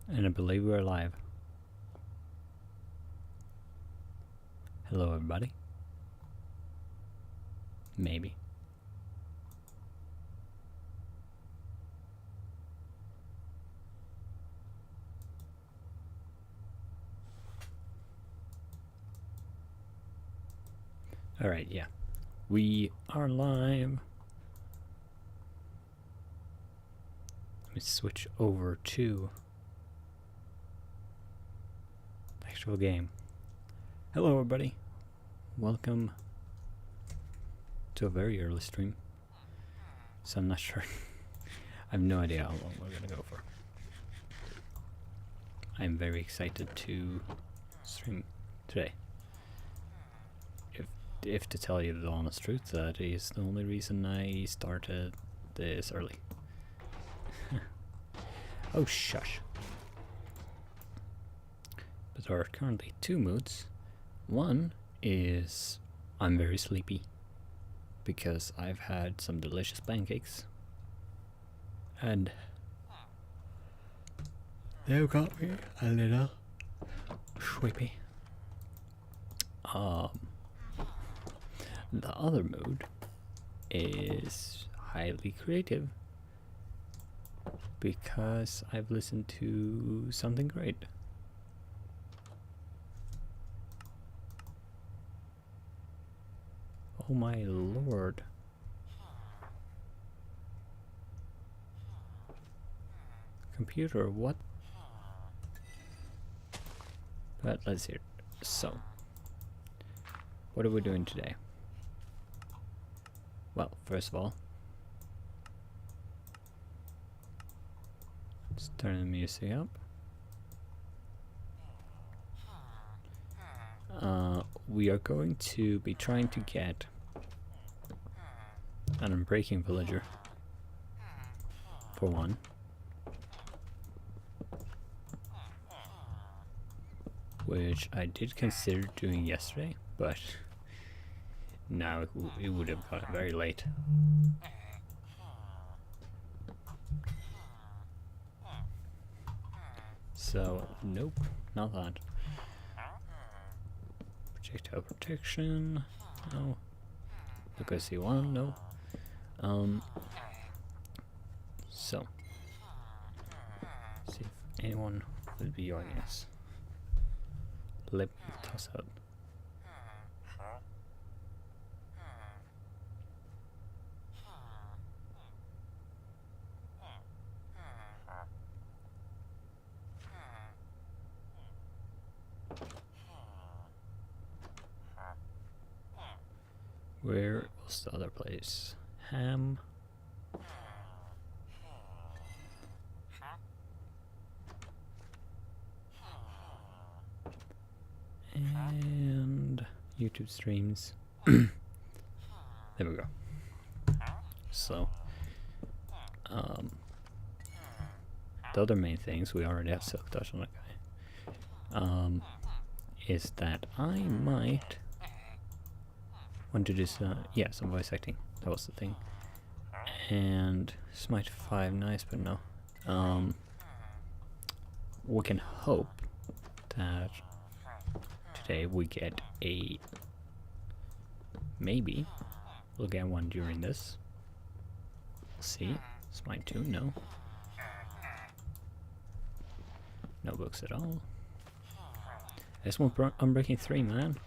And I believe we're live. Hello, everybody. Maybe. Alright, yeah. We are live. Let me switch over to the actual game. Hello, everybody. Welcome to a very early stream. So I'm not sure. I have no idea how long we're gonna go for. I'm very excited to stream today. If to tell you the honest truth, that is the only reason I started this early. Oh, shush. But there are currently two moods. One is I'm very sleepy because I've had some delicious pancakes and they've got me a little sleepy. The other mood is highly creative because I've listened to something great. Oh my lord. Computer, what? But let's hear. So, what are we doing today? Well, first of all, let's turn the music up. We are going to be trying to get an unbreaking villager, for one. Which I did consider doing yesterday, but now it would have gotten very late. So, nope, not that. Projectile protection, no. Because you want, no. So, see if anyone will be joining us. Let me toss out. Where was the other place? Ham. And YouTube streams. There we go. So, the other main things, we already have silk touch on that guy, is that I might want to do some voice acting. That was the thing. And Smite 5, nice, but no. We can hope that today we get a, maybe we'll get one during this. See, Smite 2, no. No books at all. I just want Unbreaking 3, man.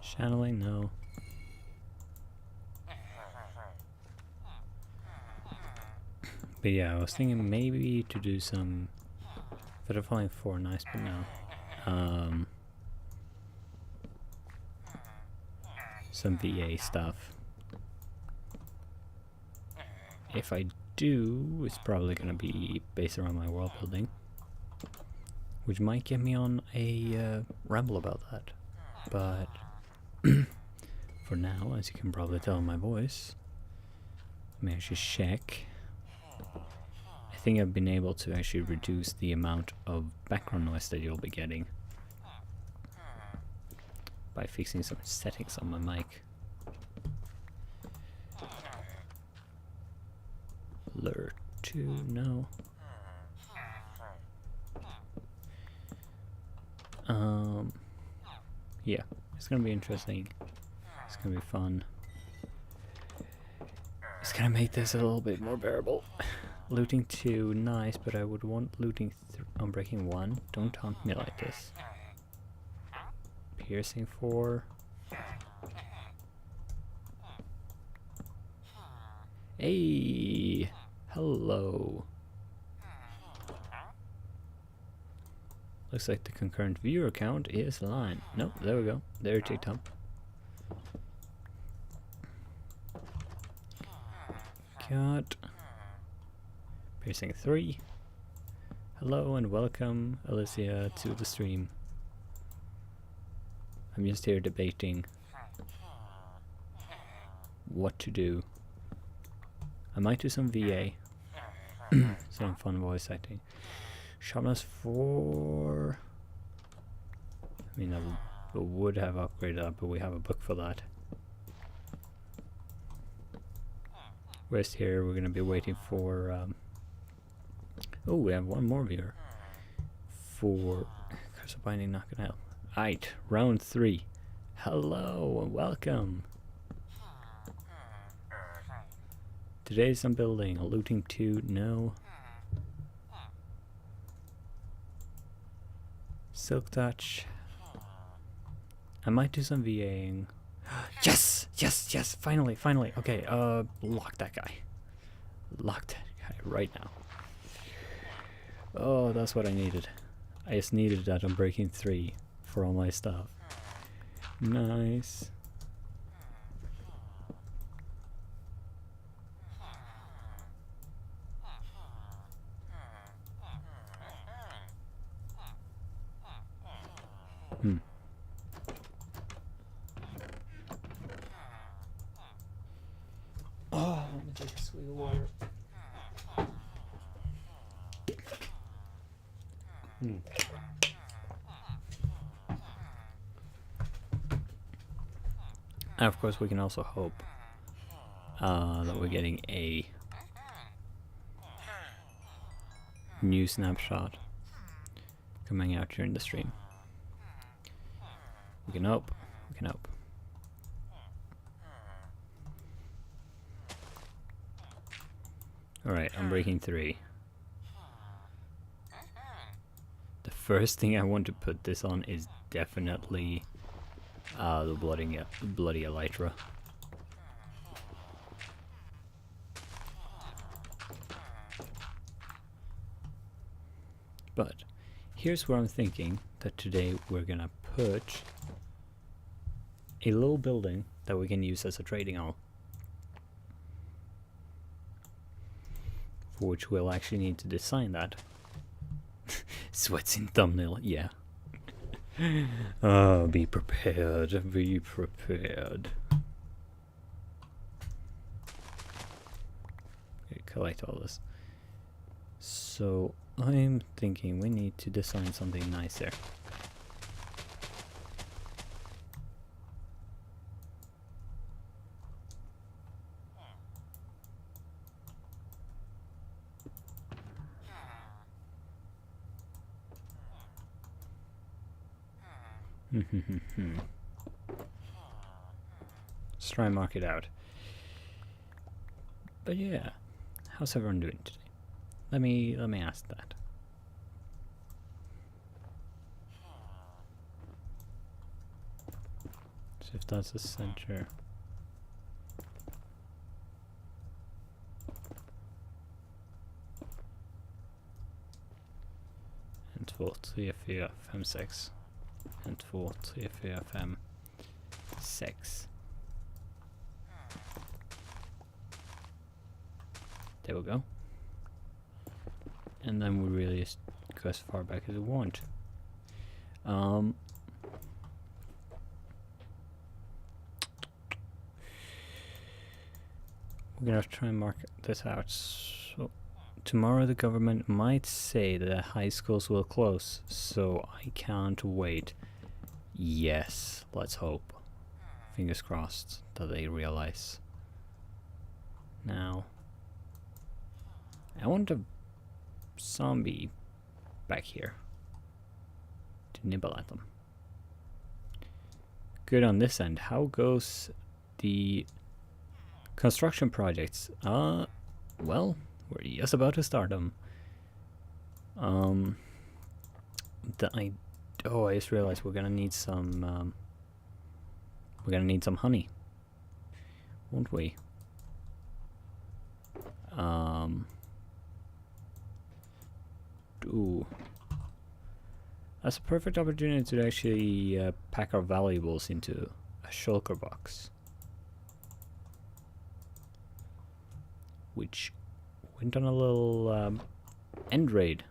Channeling, no. But yeah, I was thinking maybe to do some Feather Falling 4, nice, but no. Some VA stuff. If I do, it's probably gonna be based around my world building, which might get me on a ramble about that. But for now, as you can probably tell in my voice, let me actually check. I think I've been able to actually reduce the amount of background noise that you'll be getting by fixing some settings on my mic. Lure 2, no. Yeah, it's gonna be interesting. It's gonna be fun. It's gonna make this a little bit more bearable. Looting 2, nice, but I would want looting on breaking 1. Don't taunt me like this. Piercing 4. Hey! Hello! Looks like the concurrent viewer count is line. No, there we go. There it ticked up. Got piercing 3. Hello and welcome, Alicia, to the stream. I'm just here debating what to do. I might do some VA, some fun voice acting. Sharpness 4. I mean, I would have upgraded that, but we have a book for that. Rest here, we're gonna be waiting for. Oh, we have one more viewer. For Curse of Binding, not gonna help. Aight, round 3. Hello and welcome. Today's I'm building a looting 2, no. Silk Touch. I might do some VAing. Yes! Yes! Yes! Finally! Finally! Okay, lock that guy. Lock that guy right now. Oh, that's what I needed. I just needed that on breaking 3 for all my stuff. Nice. Oh, let me take a swig of water. And of course we can also hope that we're getting a new snapshot coming out during the stream. We can hope. We can hope. Alright, I'm breaking 3. The first thing I want to put this on is definitely the bloody elytra. But here's where I'm thinking that today we're gonna put a little building that we can use as a trading hall, for which we'll actually need to design that. Sweats in thumbnail, yeah. Oh, be prepared, be prepared. Okay, collect all this. So I'm thinking we need to design something nice there. Let's try and mark it out. But yeah, how's everyone doing today? Let me ask that. So if that's the center. And 2, 3, 4, 5, 6. And 2, 3, 4, 5, 6. There we go. And then we really just go as far back as we want. We're gonna try and mark this out. So tomorrow the government might say that the high schools will close, so I can't wait. Yes, let's hope. Fingers crossed that they realize. Now, I want a zombie back here to nibble at them. Good on this end. How goes the construction projects? Well, we're just about to start them. I just realized we're gonna need some honey, won't we? Ooh. That's a perfect opportunity to actually pack our valuables into a shulker box, which went on a little end raid.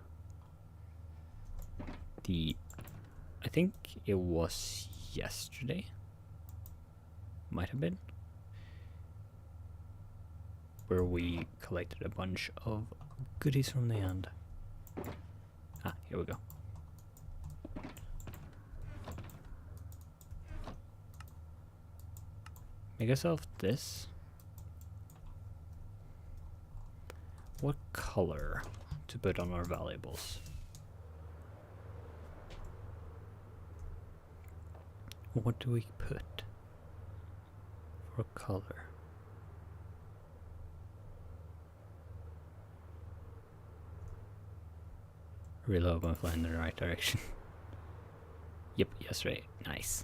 I think it was yesterday, might have been, where we collected a bunch of goodies from the end. Ah, here we go. Make yourself this. What color to put on our valuables? What do we put for color? Really hope I'm flying in the right direction. Yep, yes, right. Nice.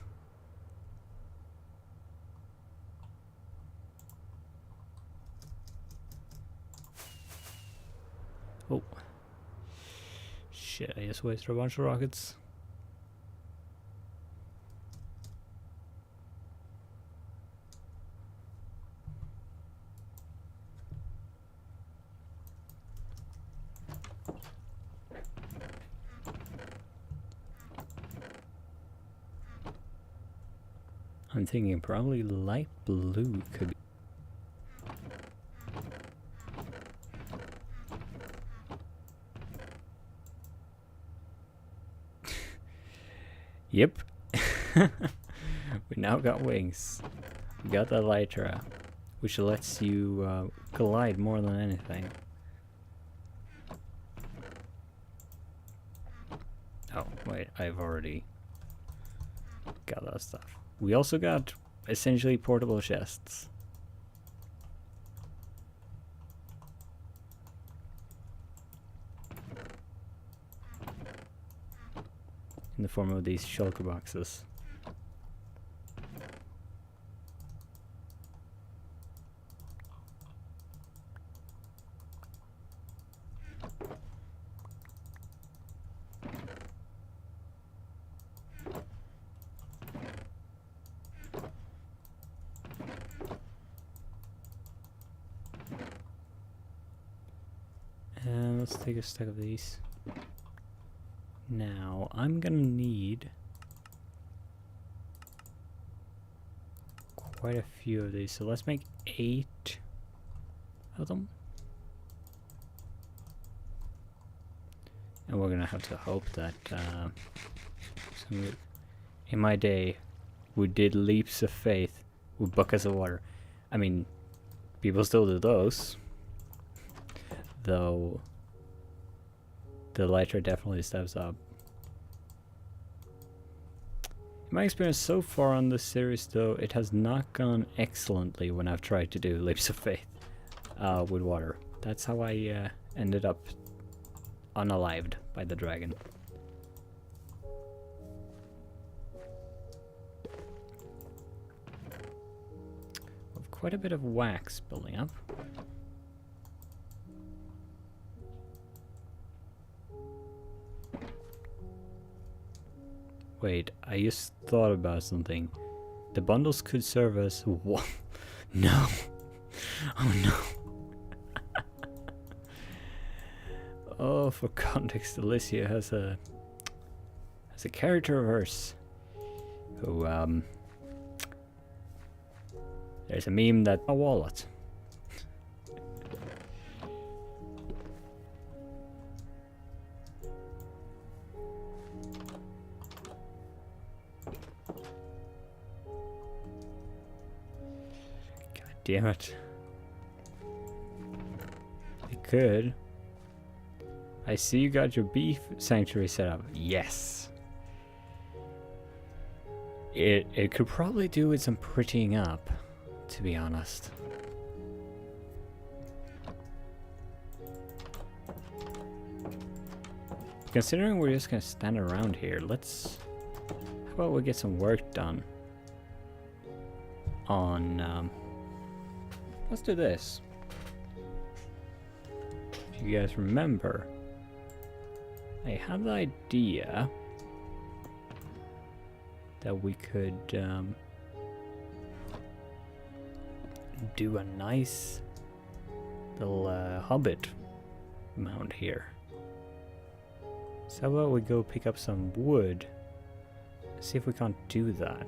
Oh. Shit, I just wasted a bunch of rockets. I'm thinking probably light blue could be. Yep. We now got wings. We got the Elytra, which lets you glide more than anything. Oh, wait, I've already got that stuff. We also got essentially portable chests. In the form of these shulker boxes. And let's take a stack of these. Now, I'm gonna need quite a few of these, so let's make 8 of them. And we're gonna have to hope that in my day we did leaps of faith with buckets of water. I mean, people still do those, though the Elytra definitely steps up. In my experience so far on this series, though, it has not gone excellently when I've tried to do leaps of faith with water. That's how I ended up unalived by the dragon. With quite a bit of wax building up. Wait, I just thought about something. The bundles could serve as what? No. Oh no. Oh, for context, Alicia has a character of hers who there's a meme that a wallet. Damn it. I could I see you got your beef sanctuary set up. Yes. It could probably do with some prettying up, to be honest. Considering we're just gonna stand around here, let's... How about we get some work done on... let's do this. If you guys remember, I had the idea that we could do a nice little hobbit mound here. So how about we go pick up some wood, see if we can't do that.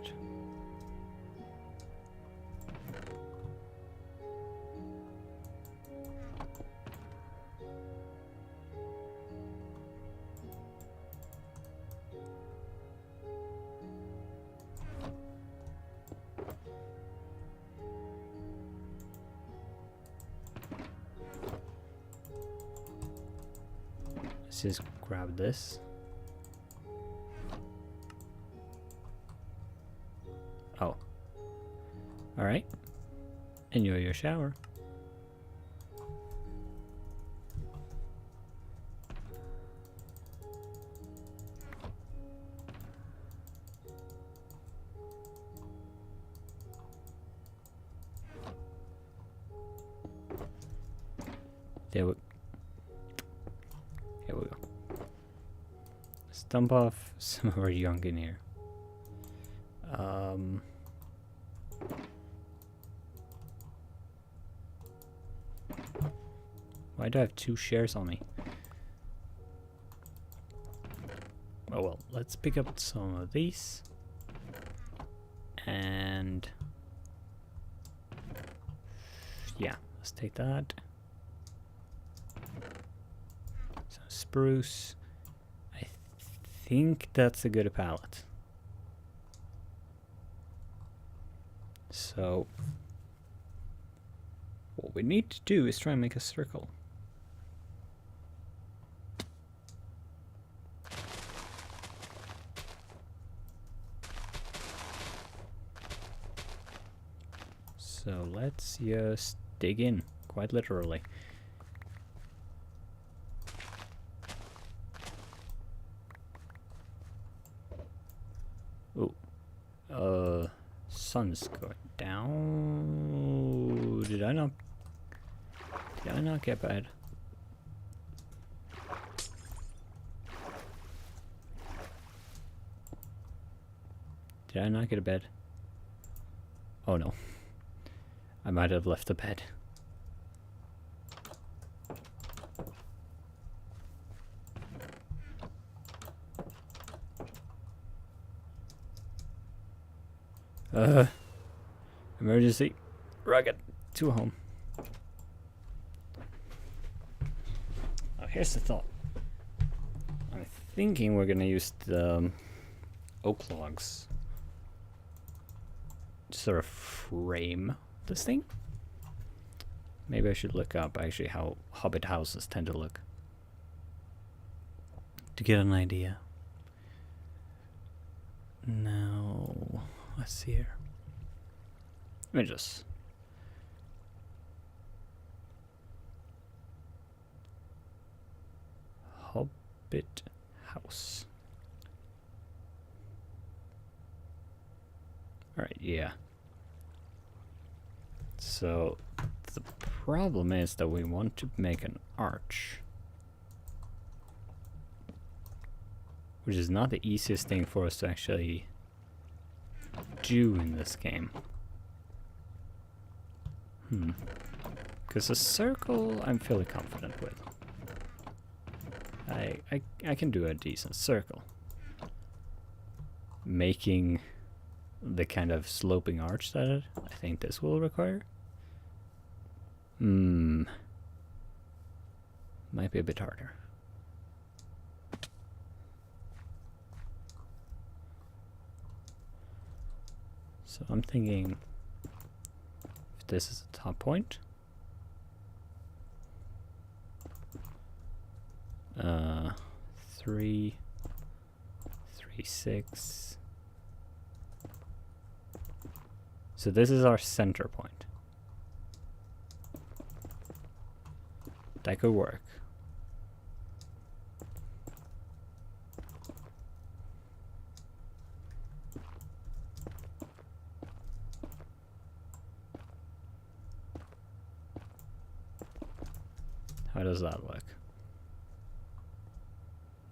Let's just grab this. Oh. Alright. Enjoy your shower. There we Here we go. Let's dump off some of our junk in here. Why do I have 2 shares on me? Oh well, let's pick up some of these. And... yeah, let's take that. Some spruce. I think that's a good pallet. So what we need to do is try and make a circle. So let's just dig in, quite literally. Oh, sun's going down. Did I not get bad? Did I not get a bed? Oh no. I might have left the bed. Emergency. Rocket to home. Oh, here's the thought. I'm thinking we're gonna use the oak logs to sort of frame this thing. Maybe I should look up actually how hobbit houses tend to look to get an idea. Now, let's see here. Let me just... Hobbit house. Alright, yeah. So, the problem is that we want to make an arch. Which is not the easiest thing for us to actually do in this game. Because a circle I'm fairly confident with. I can do a decent circle. Making the kind of sloping arch that I think this will require. Might be a bit harder. So I'm thinking if this is the top point. 3, 3, 6. So this is our center point. That could work. How does that look?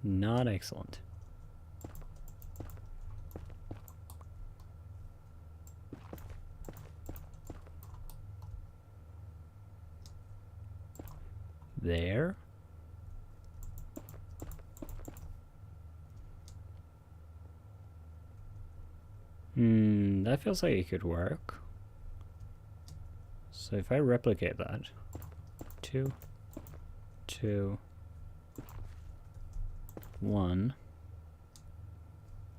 Not excellent. There. That feels like it could work. So if I replicate that, 2, 2, 1,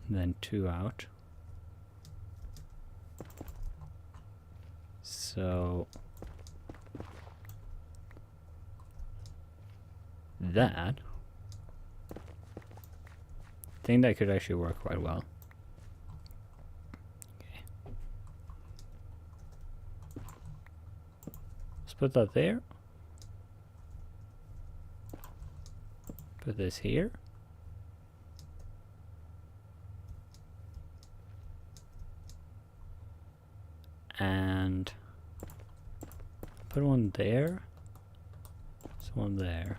then 2 out. So that, I think that could actually work quite well. Okay. Let's put that there. Put this here. And put one there. There's one there.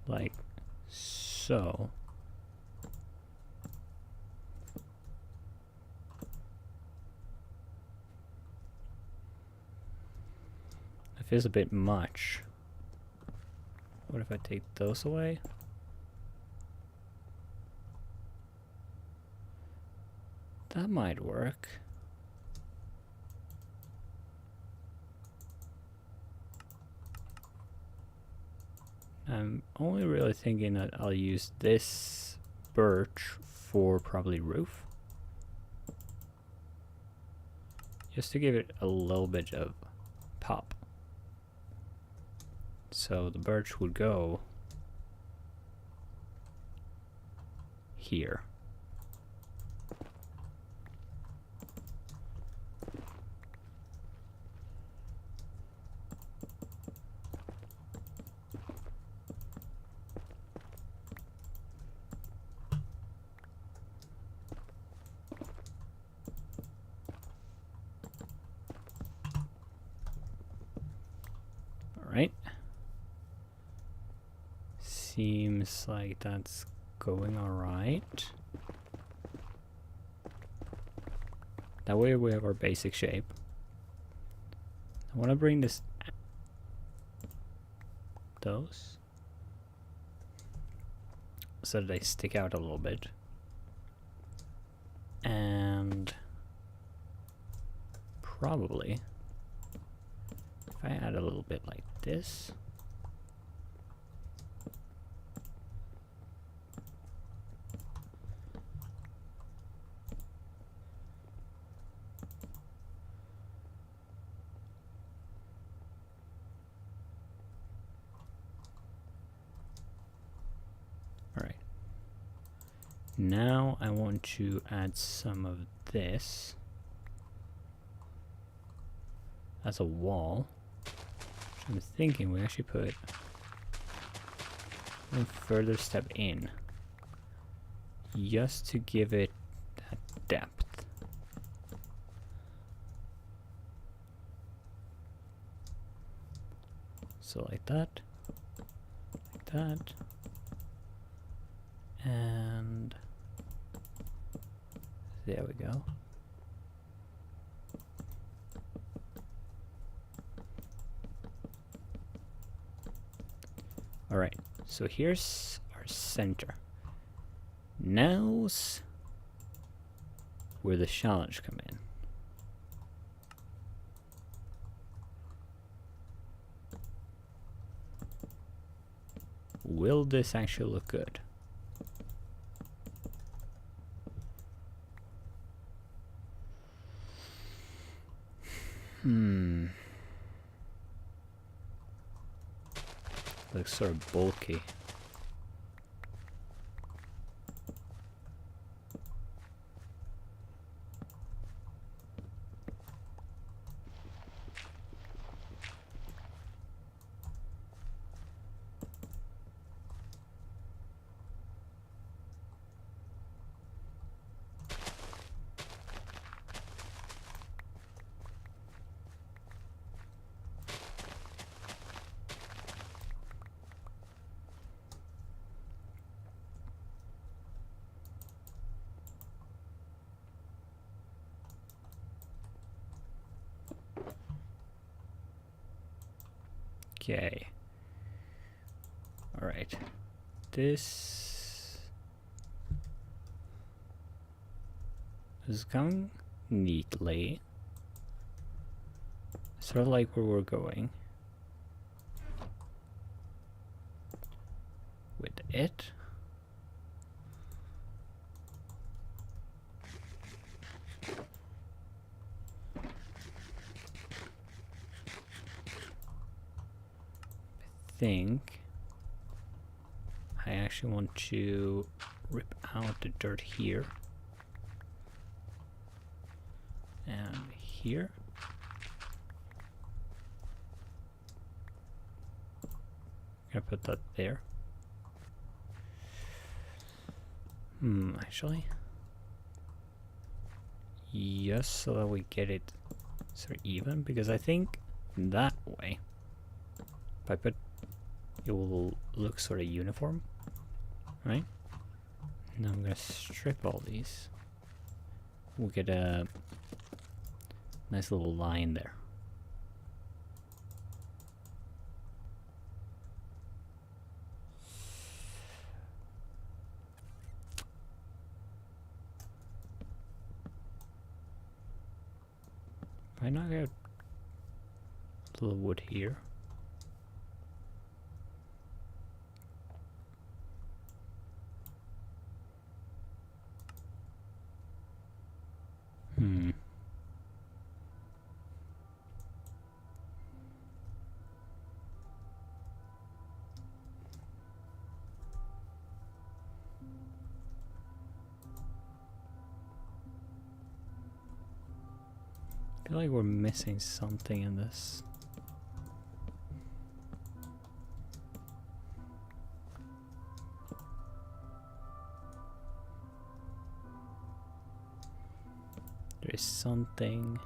Like so. It feels a bit much. What if I take those away? That might work. I'm only really thinking that I'll use this birch for probably roof. Just to give it a little bit of pop. So the birch would go here. Right. Seems like that's going alright. That way we have our basic shape. I want to bring this those so that they stick out a little bit. And probably if I add a little bit like this. All right. Now I want to add some of this as a wall. I'm thinking we actually put one further step in just to give it that depth. So like that, and there we go. All right, so here's our center. Now's where the challenge come in. Will this actually look good? Looks sort of bulky. Okay. Alright. This is going neatly. Sort of like where we're going with it. Think I actually want to rip out the dirt here and here. Gonna put that there. Actually, yes, so that we get it sort of even, because I think that way, if I put, it will look sort of uniform, right? Now I'm gonna strip all these. We'll get a nice little line there. Why not get a little wood here? I feel like we're missing something in this. There is something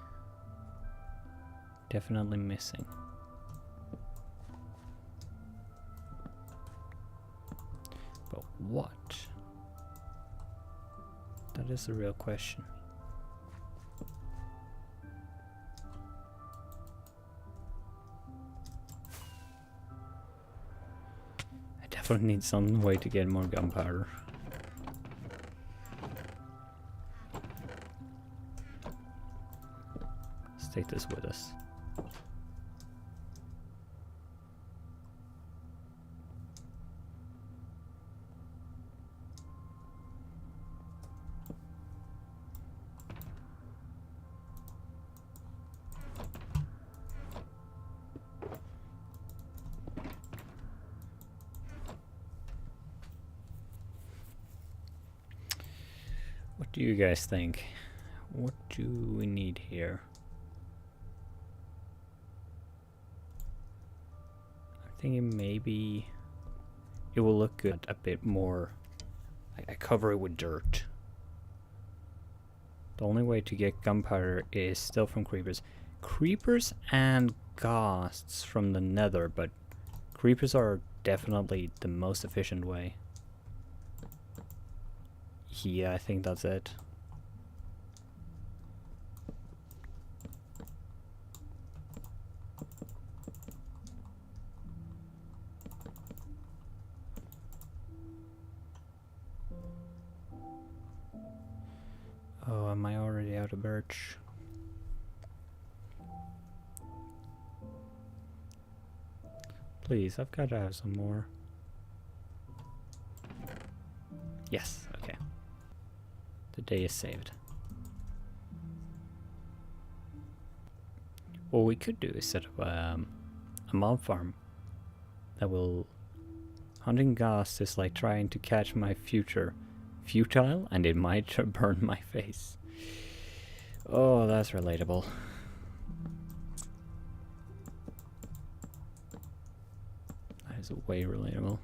definitely missing. But what? That is the real question. I definitely need some way to get more gunpowder. Let's take this with us. What do you guys think? What do we need here? I'm thinking maybe it will look good a bit more. I cover it with dirt. The only way to get gunpowder is still from creepers. Creepers and ghasts from the nether, but creepers are definitely the most efficient way. Yeah, I think that's it. Oh, am I already out of birch? Please, I've got to have some more. Yes, okay. The day is saved. What we could do is set up a mob farm that will... Hunting ghasts is like trying to catch my future. Futile, and it might burn my face. Oh, that's relatable. That is way relatable.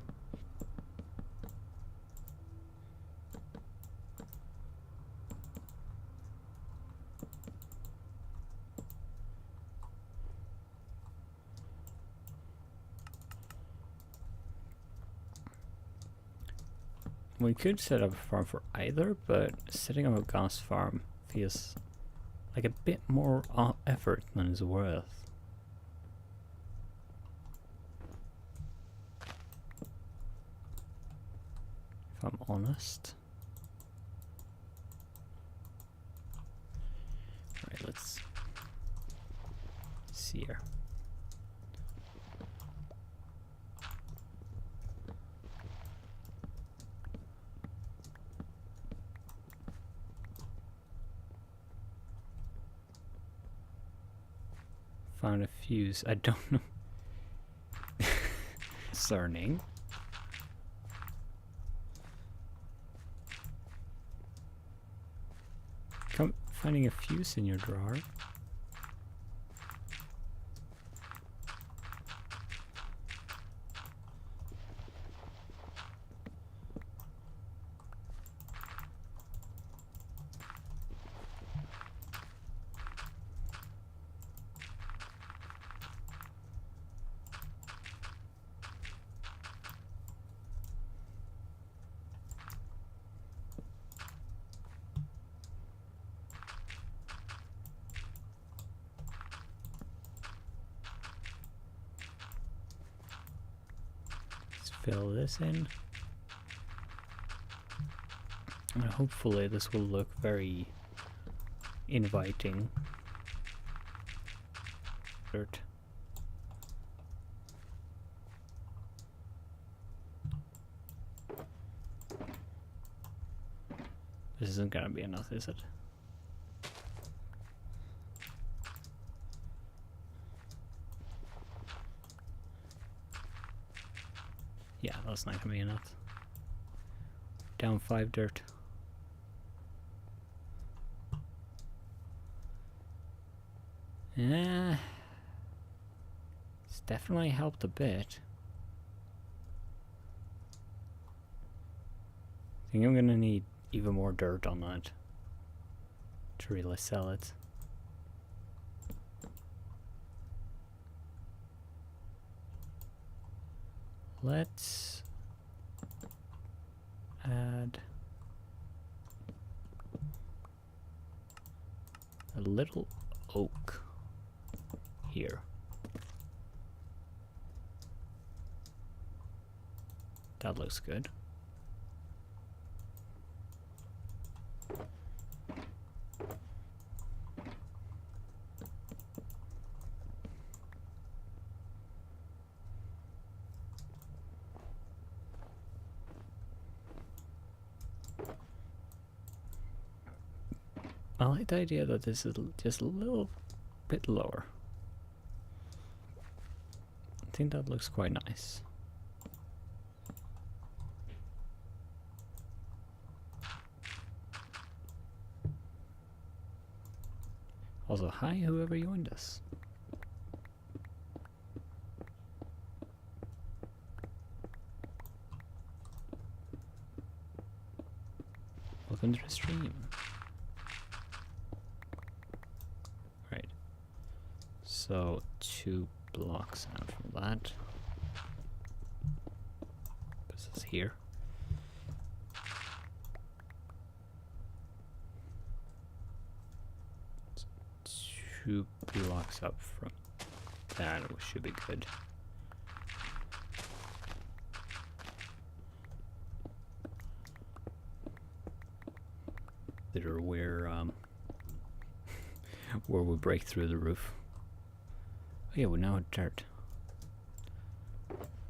We could set up a farm for either, but setting up a ghast farm feels like a bit more effort than it's worth. If I'm honest. Alright, let's see here. Found a fuse. I don't know. Concerning. Come finding a fuse in your drawer. Fill this in. And hopefully this will look very inviting. Dirt. This isn't gonna be enough, is it? Yeah, that's not gonna be enough. Down 5 dirt. Yeah, it's definitely helped a bit. I think I'm gonna need even more dirt on that to really sell it. Let's add a little oak here. That looks good. I like the idea that this is just a little bit lower. I think that looks quite nice. Also, hi whoever joined us. Welcome to the stream. Right. So 2 blocks out from that. This is here. So 2 blocks up from that should be good. Where we break through the roof. Oh yeah, we now have dirt.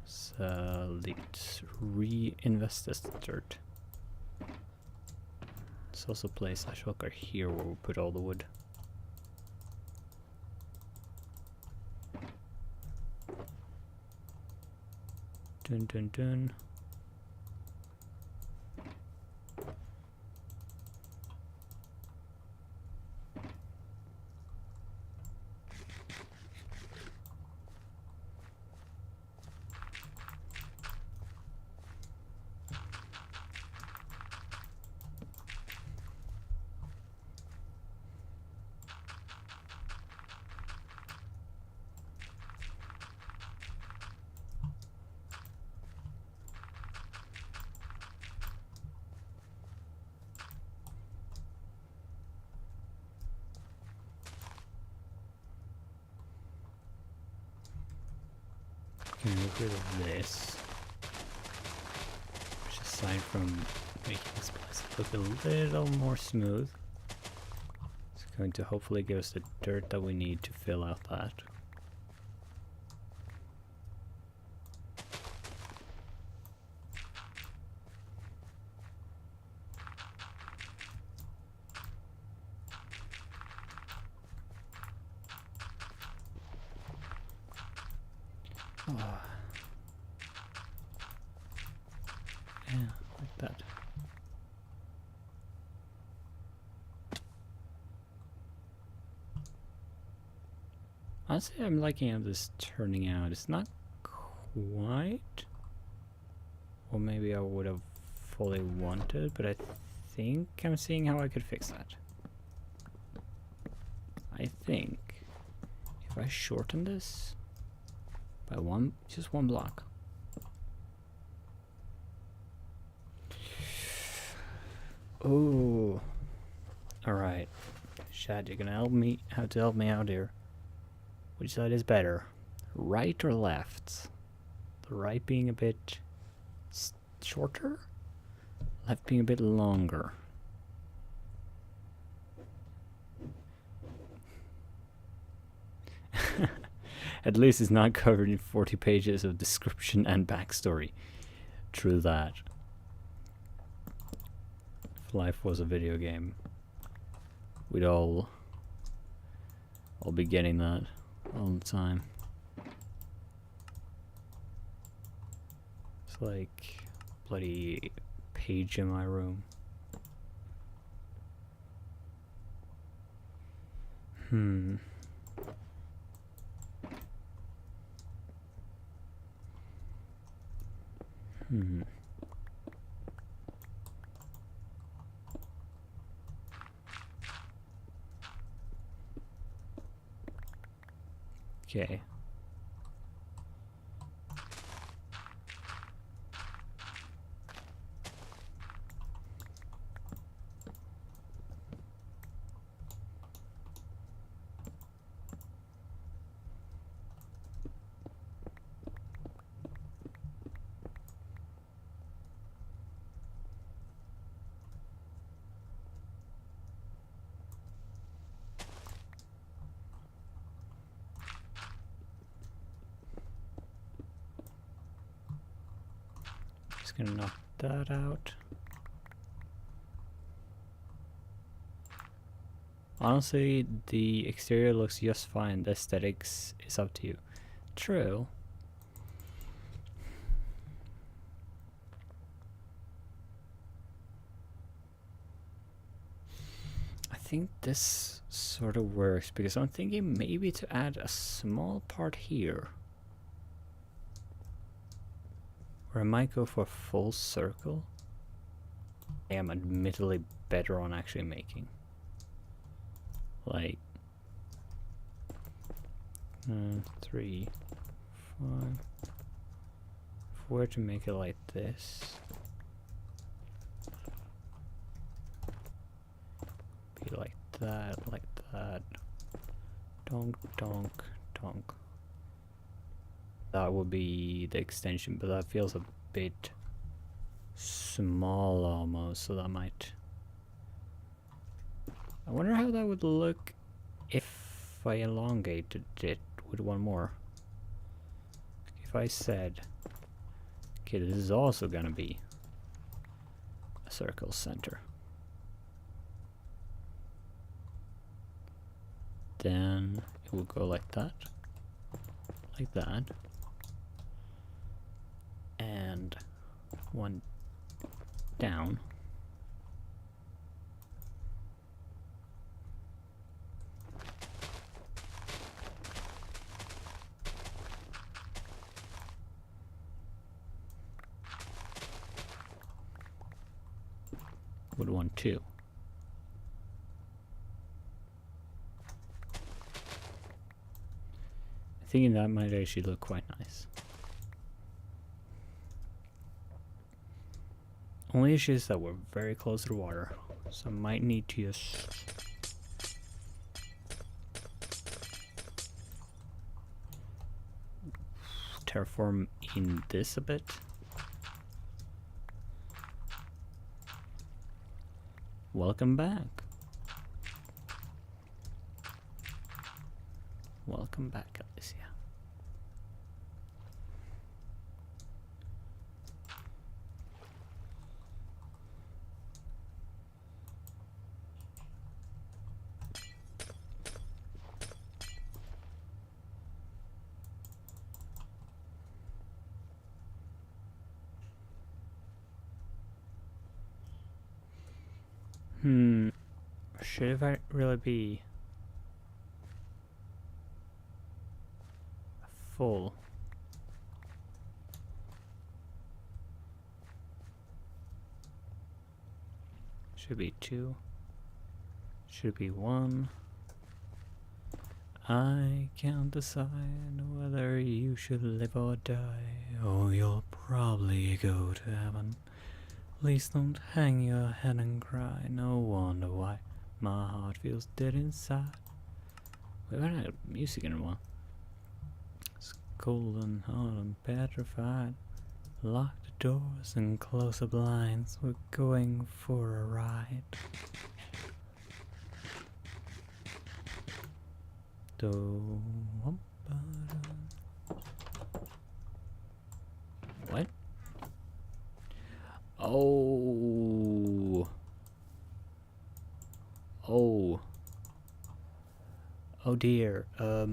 So let's reinvest this dirt. Let's also place a shulker here where we put all the wood. Dun dun dun. Can get rid of this, which aside from making this place look a little more smooth, it's going to hopefully give us the dirt that we need to fill out that. Oh. Yeah, like that. Honestly, I'm liking how this is turning out. It's not quite what maybe I would have fully wanted, but I think I'm seeing how I could fix that. I think if I shorten this by just one block. Oh, all right. Shad, you're gonna help me. How to help me out here? Which side is better, right or left? The right being a bit shorter, left being a bit longer. At least it's not covered in 40 pages of description and backstory. True that. If life was a video game, we'd all be getting that all the time. It's like bloody page in my room. Okay. Just gonna knock that out. Honestly, the exterior looks just fine. The aesthetics is up to you. True. I think this sort of works because I'm thinking maybe to add a small part here. Or I might go for a full circle. I am admittedly better on actually making. Like 3, 5. If we were to make it like this, be like that, donk, donk, donk. That would be the extension, but that feels a bit small almost, so that might... I wonder how that would look if I elongated it with one more. If I said, okay, this is also gonna be a circle center. Then it will go like that, and one down. Would want two. Thinking that might actually look quite nice. Only issue is that we're very close to the water, so I might need to just terraform in this a bit. Welcome back. Welcome back, Alicia. Should it really be full? Should be two. Should be one. I can't decide whether you should live or die. Oh, you'll probably go to heaven. Please don't hang your head and cry. No wonder why my heart feels dead inside. We haven't had music in a while. It's cold and hard and petrified. Lock the doors and close the blinds. We're going for a ride. What? Oh. Oh. Oh dear. I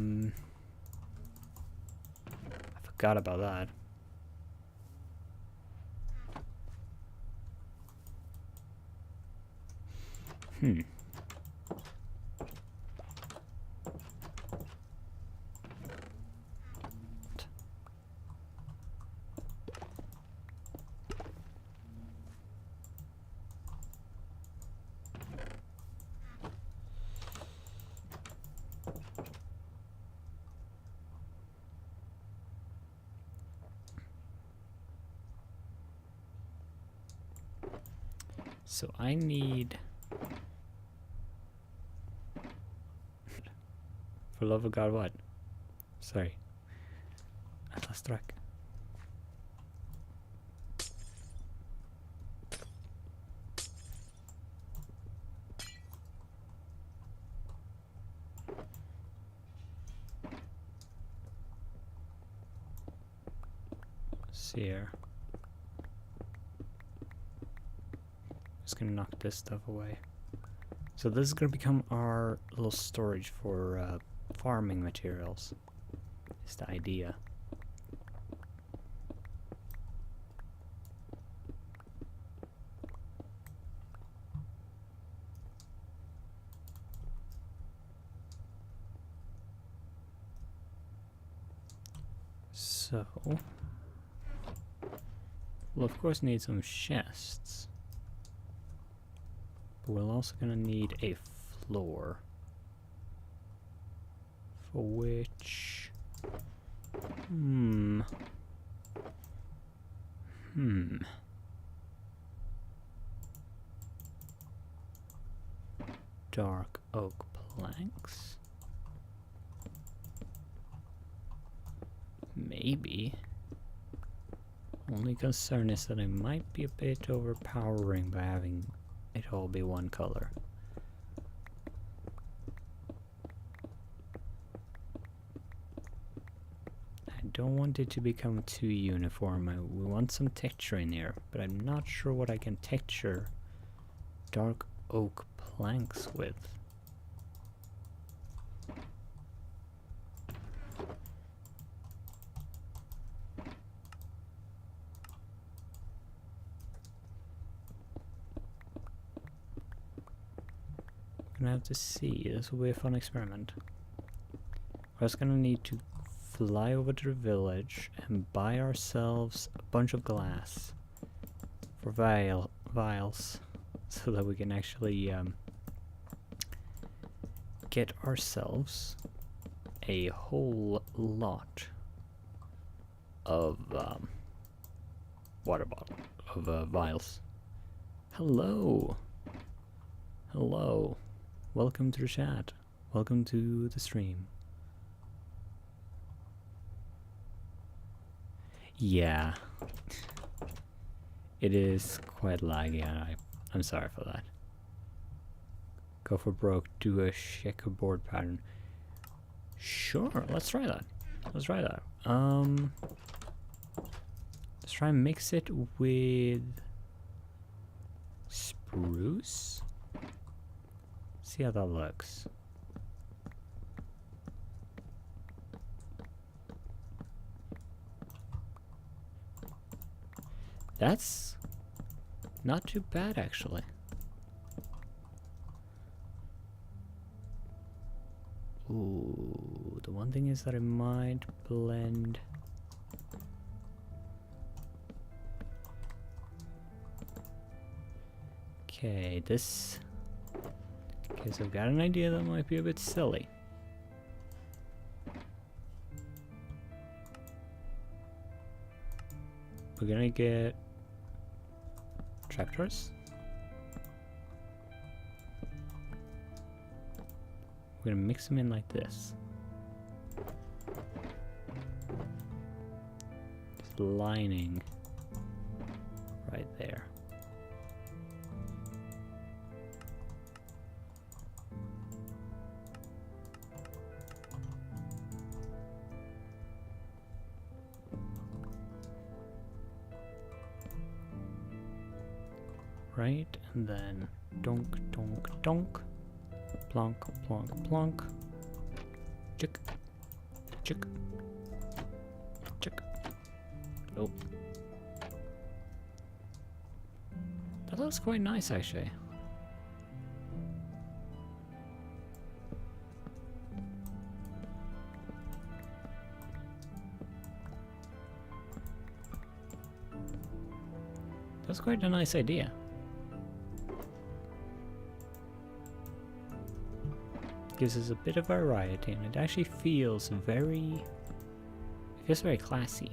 forgot about that. So I need, for love of God, what? Sorry, I lost track. See here. Just gonna knock this stuff away. So this is gonna become our little storage for farming materials. Is the idea. So we'll of course need some chests. But we're also gonna need a floor, for which dark oak planks, maybe. Only concern is that I might be a bit overpowering by having it all be one color. I don't want it to become too uniform. We want some texture in here, but I'm not sure what I can texture dark oak planks with. gonna have to see. This will be a fun experiment. We're just gonna need to fly over to the village and buy ourselves a bunch of glass for vials so that we can actually get ourselves a whole lot of water bottle of vials. Hello. Hello. Welcome to the chat. Welcome to the stream. Yeah. It is quite laggy, and I'm sorry for that. Go for broke, do a checkerboard pattern. Sure, let's try that. Let's try that. Let's try and mix it with spruce. See how that looks. That's not too bad, actually. Ooh, the one thing is that I might blend. Okay, this. Okay, so I've got an idea that might be a bit silly. We're gonna get tractors. We're gonna mix them in like this. Just lining right there. Right, and then donk, donk, donk. Plonk, plonk, plonk. Chick. Chick. Chick. Oh. That looks quite nice, actually. That's quite a nice idea. Gives us a bit of variety, and it actually feels very classy,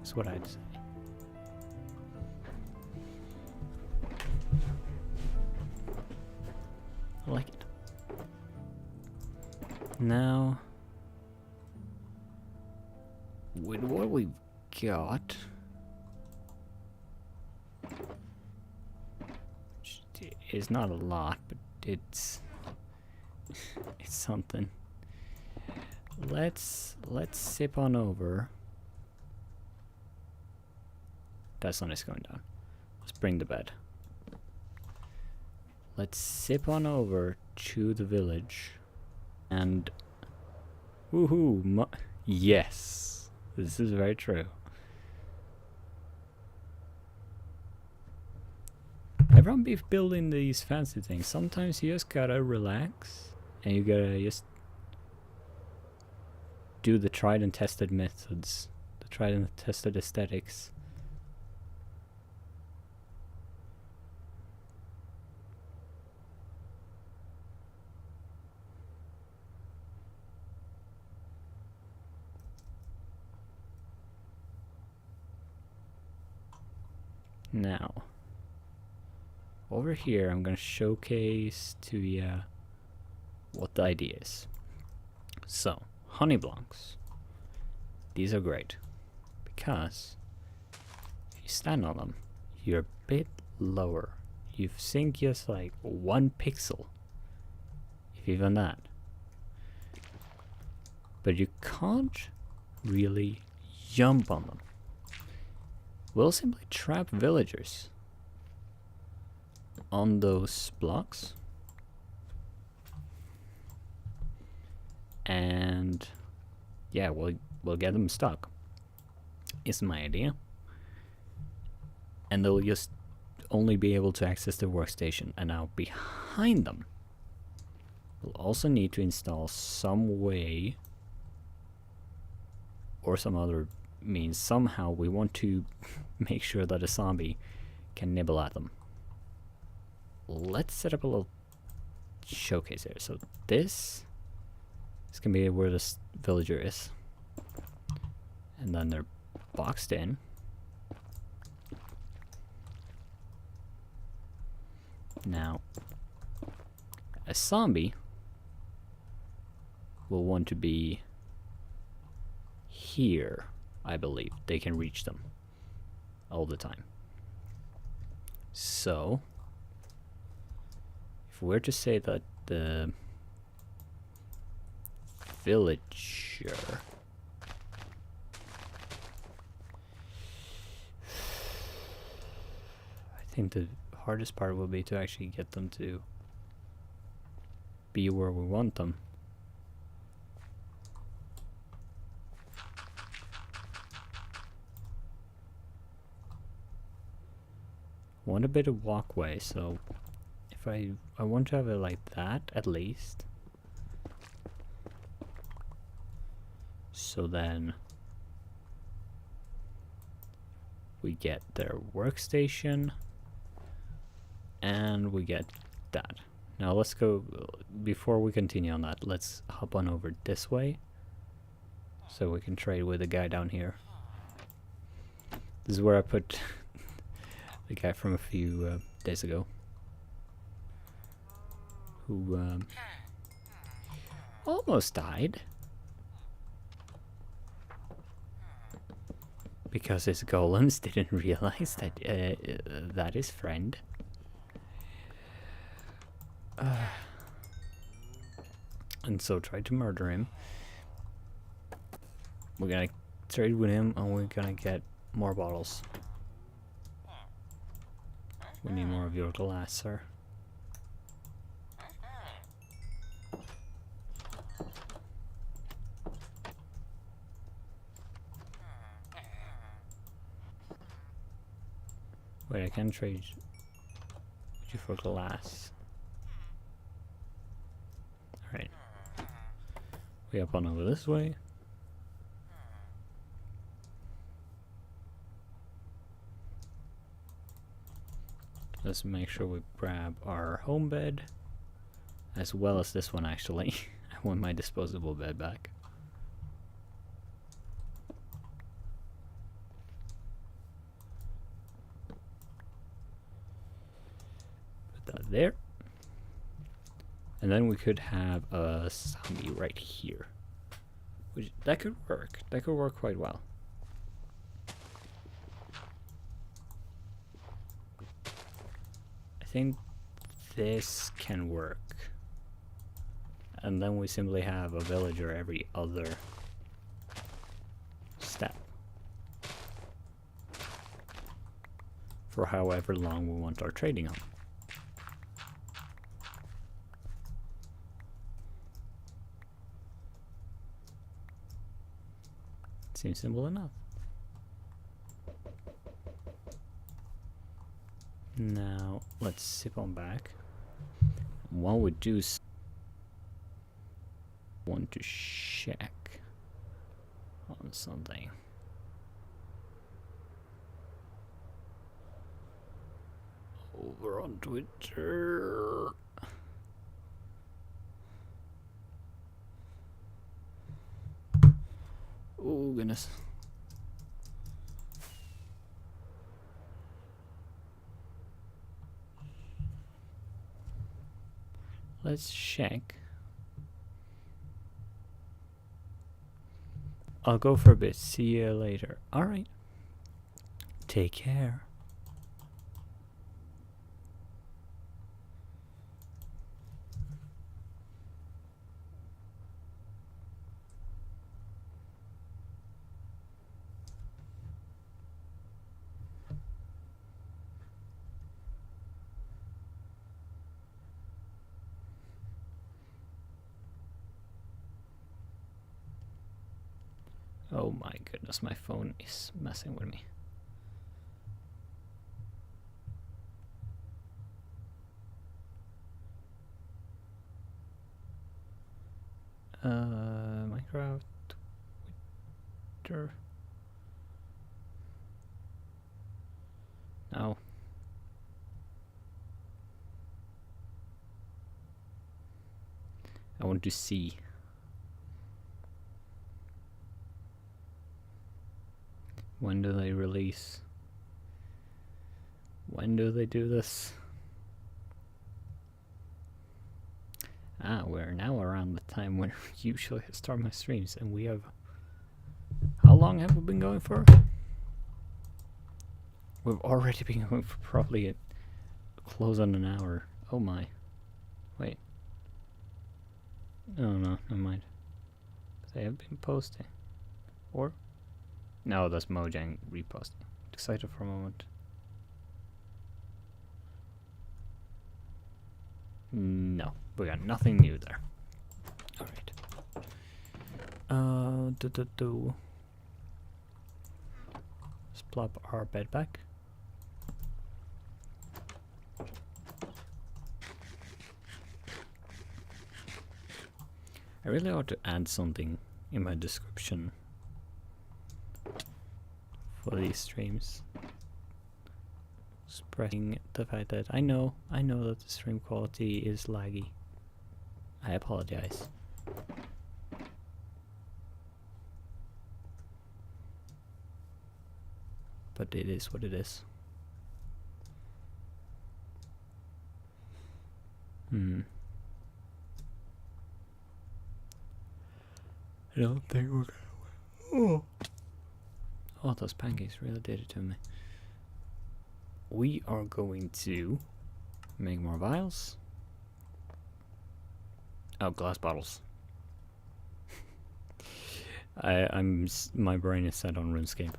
is what I'd say. I like it. Now, with what we've got, it's not a lot, but it's something. Let's sip on over. That sun is going down. Let's bring the bed. Let's sip on over to the village and woohoo! Yes, this is very true. Everyone be building these fancy things. Sometimes you just gotta relax. And you gotta just do the tried and tested methods, the tried and tested aesthetics. Now, over here I'm gonna showcase to you what the idea is. So, honey blocks. These are great because if you stand on them, you're a bit lower. You sink just like 1 pixel, if even that. But you can't really jump on them. We'll simply trap villagers on those blocks. And yeah, we'll get them stuck. Is my idea. And they'll just only be able to access the workstation. And now behind them, We'll also need to install some way or some other means. Somehow we want to make sure that a zombie can nibble at them. Let's set up a little showcase here. So this can be where this villager is. And then they're boxed in. Now, a zombie will want to be here, I believe. They can reach them all the time. So, if we're to say that the villager I think the hardest part will be to actually get them to be where we want them. Want a bit of walkway, so if I want to have it like that at least. So then we get their workstation and we get that. Now let's go, before we continue on that, let's hop on over this way so we can trade with the guy down here. This is where I put the guy from a few days ago who almost died because his golems didn't realize that that his friend and so tried to murder him. We're gonna trade with him and we're gonna get more bottles. We need more of your glass, sir. Wait, I can trade you for glass. Alright. We up on over this way. Let's make sure we grab our home bed, as well as this one actually. I want my disposable bed back. Put that there. And then we could have a zombie right here. Which, that could work. That could work quite well. I think this can work. And then we simply have a villager every other step. For however long we want our trading on. Seems simple enough. Now, let's sip on back. While we do, want to check on something. Over on Twitter. Oh, goodness. Let's check. I'll go for a bit. See you later. Alright. Take care. Oh my goodness, my phone is messing with me. Minecraft. Twitter. No. I want to see. When do they release? When do they do this? Ah, we're now around the time when I usually start my streams, and we have... How long have we been going for? We've already been going for probably close on an hour. Oh my. Wait. Oh no, never mind. They have been posting. Or? No, that's Mojang reposting. Excited for a moment. No, we got nothing new there. Alright. Let's plop our bed back. I really ought to add something in my description for these streams. Expressing the fact that I know that the stream quality is laggy. I apologize. But it is what it is. I don't think we're gonna... Oh, those pancakes really did it to me. We are going to make more vials. Oh, glass bottles. My brain is set on RuneScape.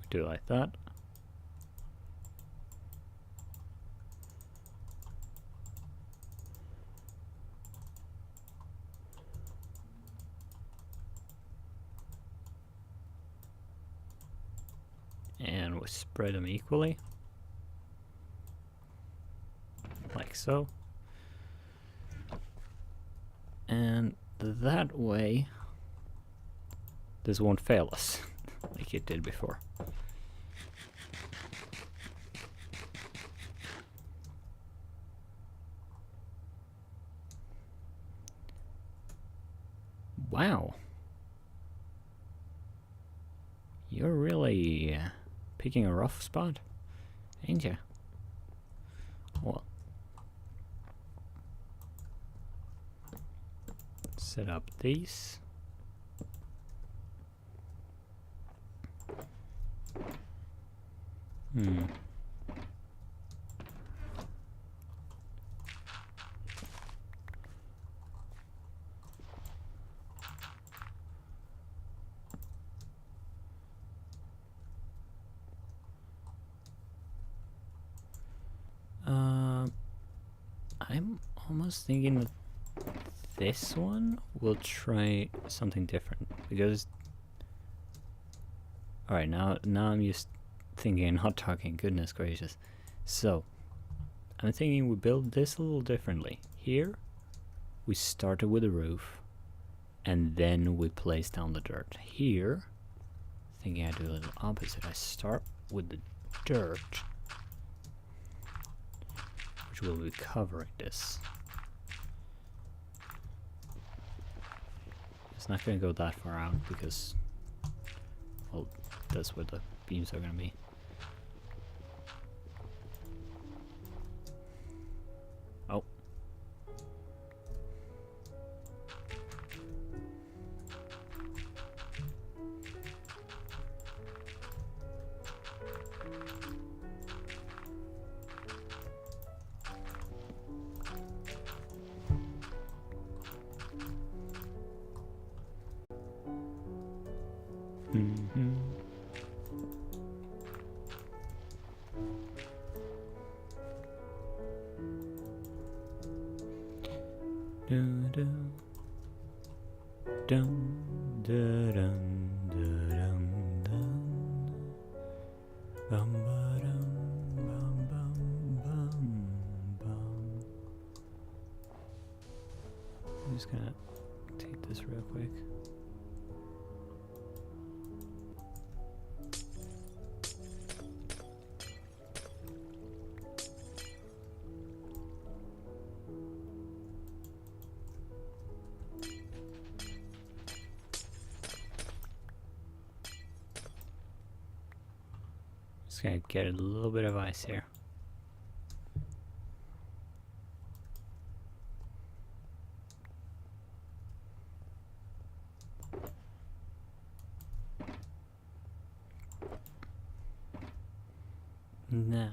Do it like that. And we spread them equally. Like so. And that way, this won't fail us like it did before. Wow. You're really picking a rough spot, ain't ya? Well, set up these. I'm almost thinking that this one will try something different, because alright, now I'm just thinking and not talking, goodness gracious. So I'm thinking we build this a little differently. Here we started with a roof and then we place down the dirt. Here, thinking I do a little opposite. I start with the dirt, which will be covering this. It's not going to go that far out because, well, that's where the beams are going to be. Oh. Dun, dun. Dun, dun, dun, dun, dun, dun. Bum, ba-dum, bum, bum, bum, bum. I'm just gonna take this real quick. Just gonna get a little bit of ice here. Now,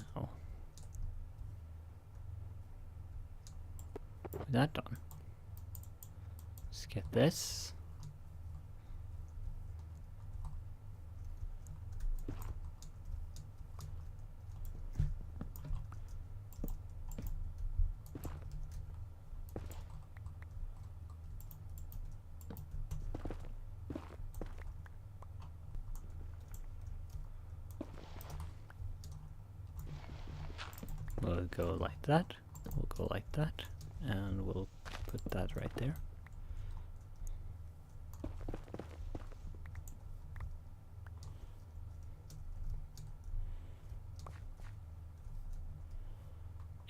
with that done, let's get this. We'll go like that, we'll go like that, and we'll put that right there.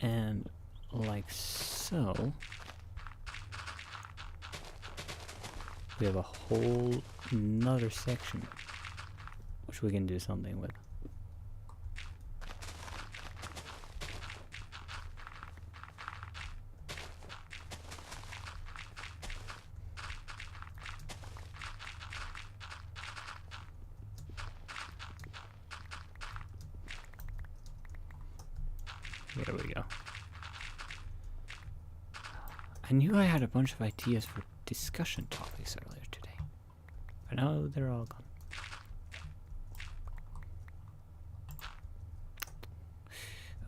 And like so, we have a whole another section which we can do something with. Here we go. I knew I had a bunch of ideas for discussion topics earlier today, but now they're all gone.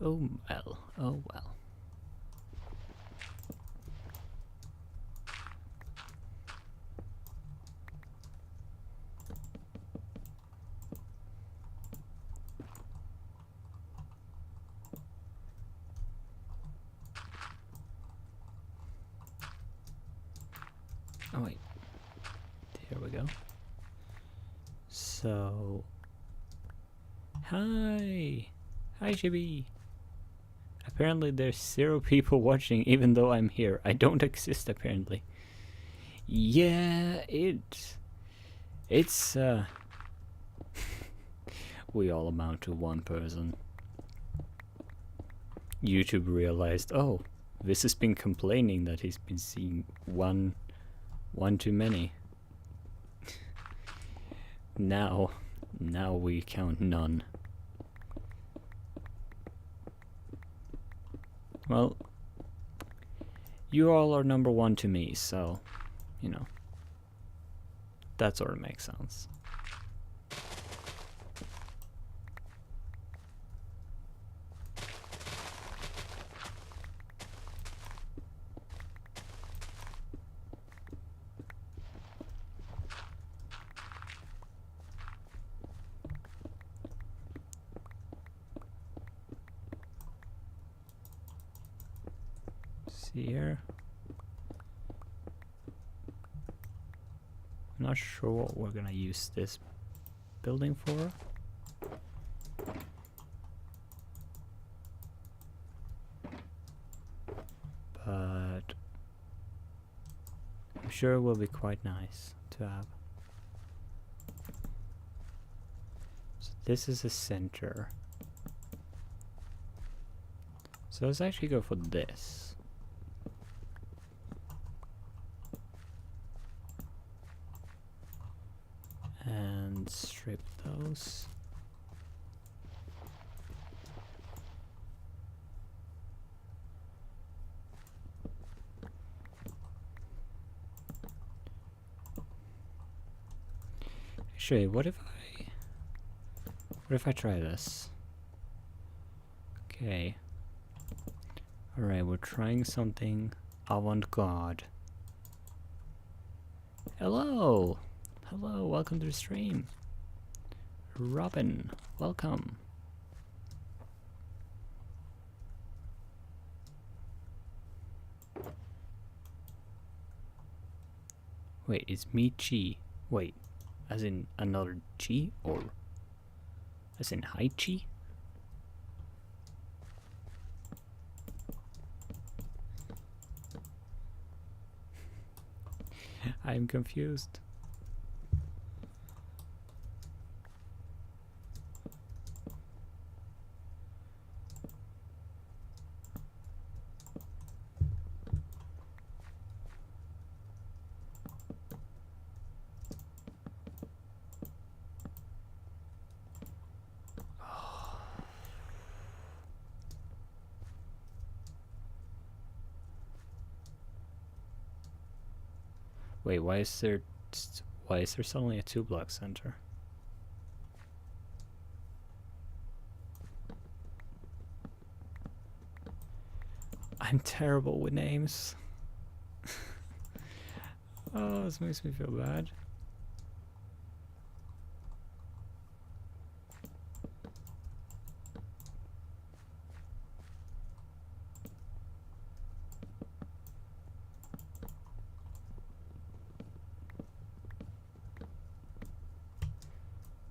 Oh well, oh well. Oh wait, here we go. So, hi Chibi. Apparently there's 0 people watching even though I'm here. I don't exist apparently. Yeah, it's we all amount to one person. YouTube realized, oh, this has been complaining that he's been seeing one too many. Now we count none. Well, you all are number 1 to me, so, you know, that sort of makes sense. Here. I'm not sure what we're gonna use this building for. But I'm sure it will be quite nice to have. So this is a center. So let's actually go for this. And strip those. Actually, what if I try this? Okay. Alright, we're trying something avant-garde. Hello! Hello, welcome to the stream. Robin, welcome. Wait, is me Chi? Wait, as in another Chi, or as in Hai Chi? I'm confused. Wait, why is there suddenly a 2-block center? I'm terrible with names. Oh, this makes me feel bad.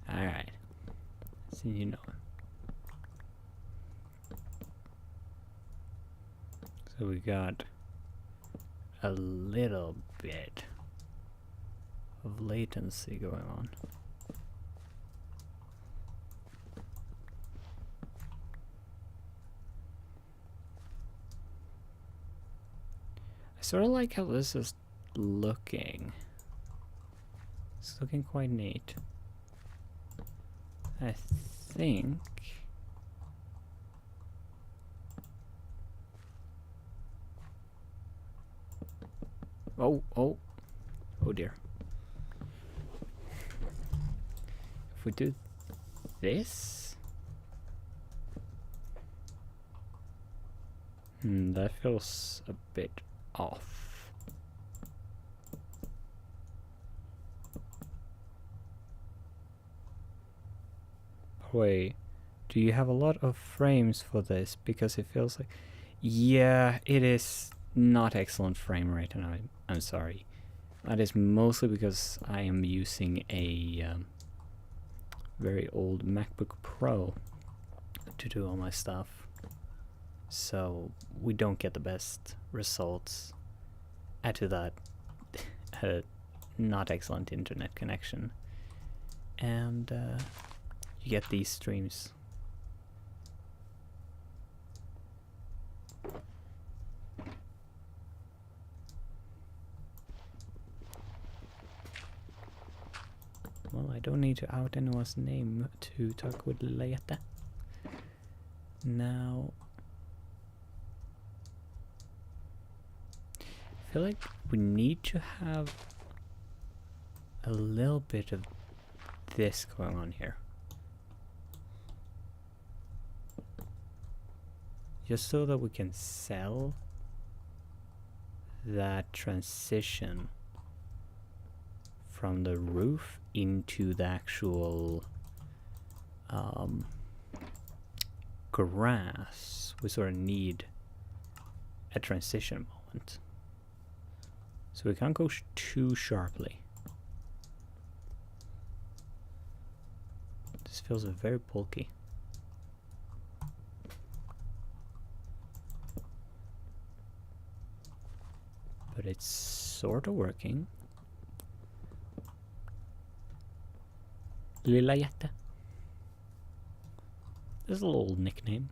Alright. So you know. So we got a little bit of latency going on. I sort of like how this is looking. It's looking quite neat. I think oh dear. If we do this, that feels a bit off. Wait, do you have a lot of frames for this? Because it feels like, yeah, it is not excellent frame rate, and I'm sorry. That is mostly because I am using a very old MacBook Pro to do all my stuff, so we don't get the best results. Add to that not excellent internet connection, and you get these streams. Well, I don't need to out anyone's name to talk with later. Now, I feel like we need to have a little bit of this going on here. Just so that we can sell that transition from the roof into the actual grass. We sort of need a transition moment. So we can't go too sharply. This feels very bulky. But it's sort of working. Lilla Jätte. This is a little nickname.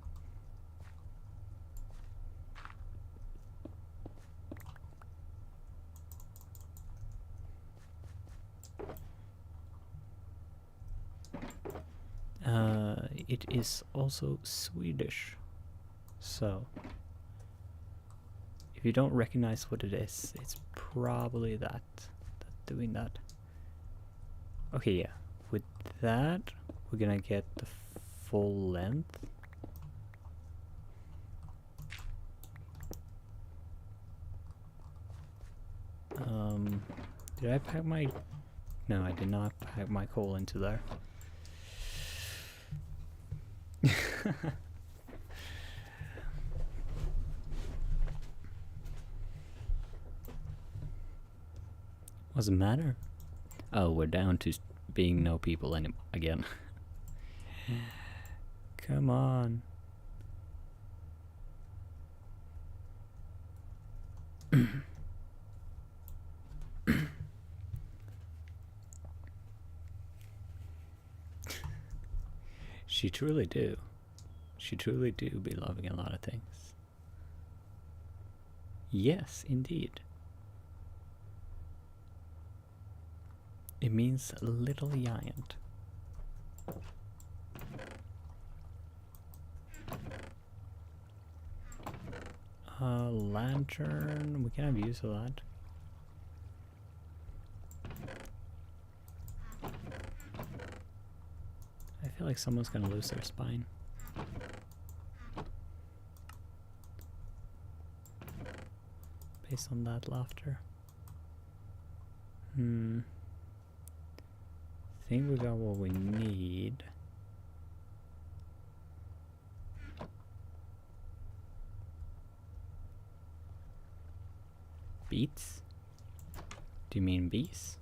It is also Swedish, so if you don't recognize what it is, it's probably that doing that. Okay, yeah. With that, we're gonna get the full length. Did I pack my... No, I did not pack my coal into there. What's the matter? Oh, we're down to being no people again. Come on. She truly do. She truly do be loving a lot of things. Yes, indeed. It means little giant. Lantern, we can have use of that. I feel like someone's gonna lose their spine. Based on that laughter. Think we got what we need. Beets? Do you mean bees?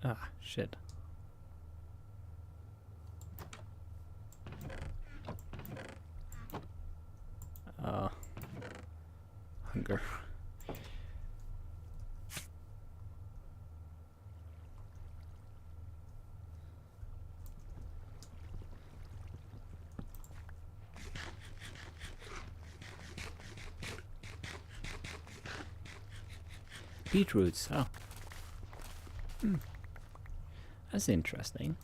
Ah, shit. Hunger. Beetroots, oh. That's interesting.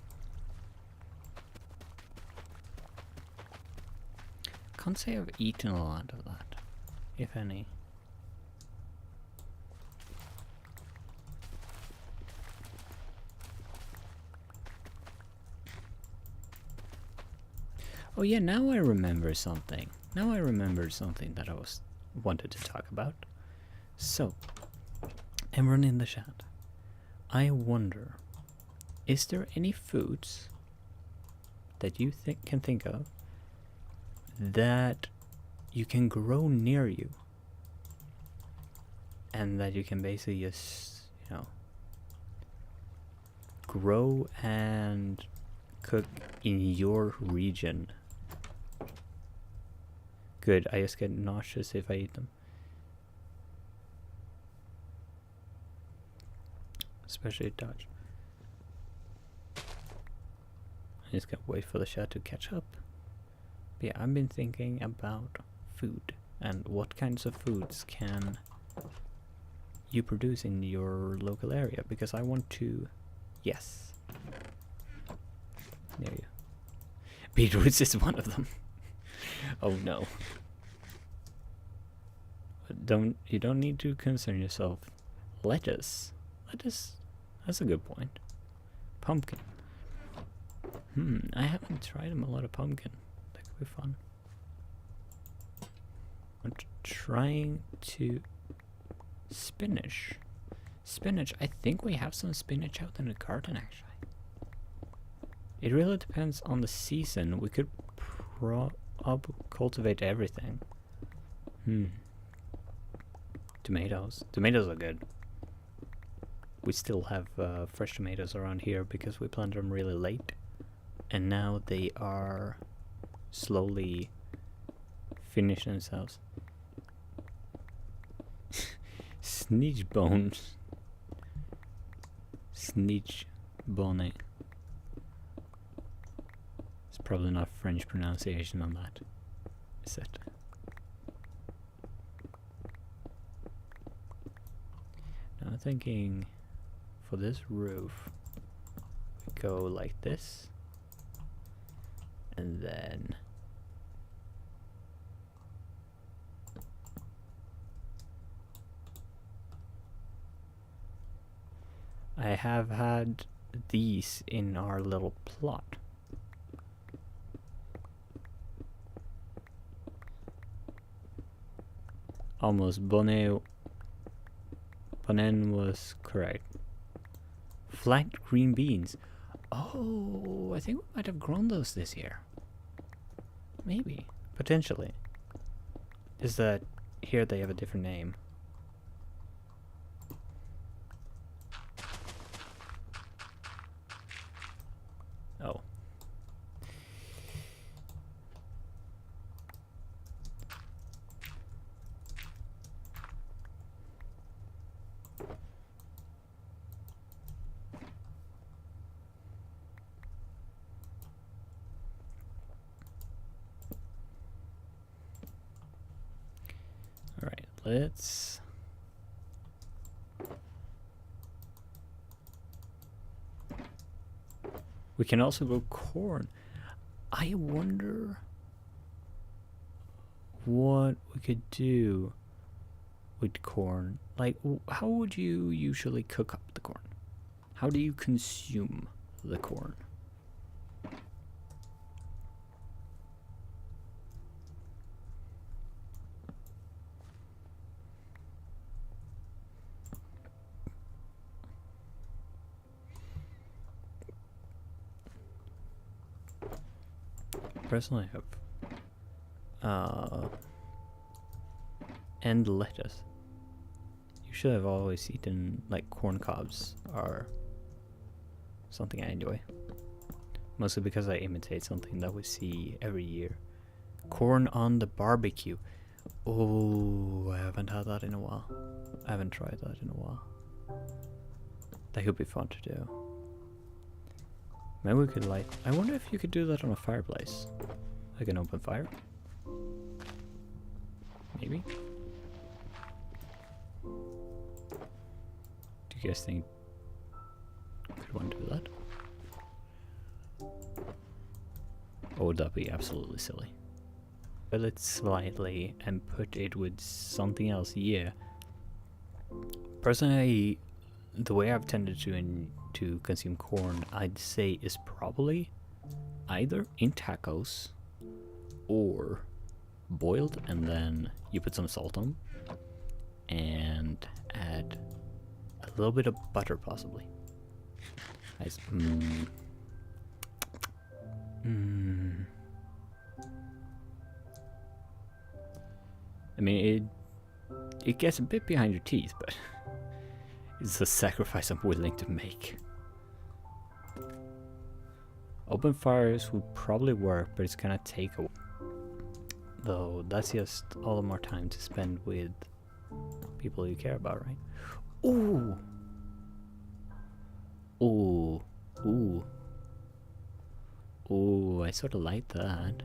Can't say I've eaten a lot of that, if any. Oh yeah, now I remember something. Now I remember something that I wanted to talk about. So, everyone in the chat, I wonder, is there any foods that you can think of that you can grow near you and that you can basically just, you know, grow and cook in your region? Good, I just get nauseous if I eat them. Especially Dodge. I just gotta wait for the chat to catch up. But yeah, I've been thinking about food and what kinds of foods can you produce in your local area, because I want to... Yes. There you go. Beetroots is one of them. Oh no. But you don't need to concern yourself. Lettuce. Lettuce, that's a good point. Pumpkin. I haven't tried a lot of pumpkin. That could be fun. I'm trying to... Spinach. Spinach, I think we have some spinach out in the garden actually. It really depends on the season. We could cultivate everything. Tomatoes. Tomatoes are good. We still have fresh tomatoes around here because we planted them really late. And now they are slowly finishing themselves. Sneech bones. Sneech bone. It's probably not French pronunciation on that, is it? Now I'm thinking for this roof, we go like this, and then I have had these in our little plot. Almost. Bonen was correct. Flanked green beans. Oh, I think we might have grown those this year. Maybe. Potentially. Is that here they have a different name? Oh. Alright, let's... We can also grow corn. I wonder what we could do with corn. Like, how would you usually cook up the corn? How do you consume the corn? Personally, I have and lettuce. Usually I've always eaten, like, corn cobs are something I enjoy. Mostly because I imitate something that we see every year. Corn on the barbecue. Oh, I haven't had that in a while. I haven't tried that in a while. That could be fun to do. Maybe we could light... I wonder if you could do that on a fireplace. Like an open fire? Maybe? Do you guys think... could one do that? Or would that be absolutely silly? Fill it slightly and put it with something else, yeah. Personally, the way I've tended to consume corn, I'd say, is probably either in tacos or boiled, and then you put some salt on and add a little bit of butter, possibly. Nice. I mean, it gets a bit behind your teeth, but it's a sacrifice I'm willing to make. Open fires would probably work, but it's gonna take a while. Though that's just all the more time to spend with people you care about, right? Ooh! Ooh! Ooh! Ooh, I sort of like that.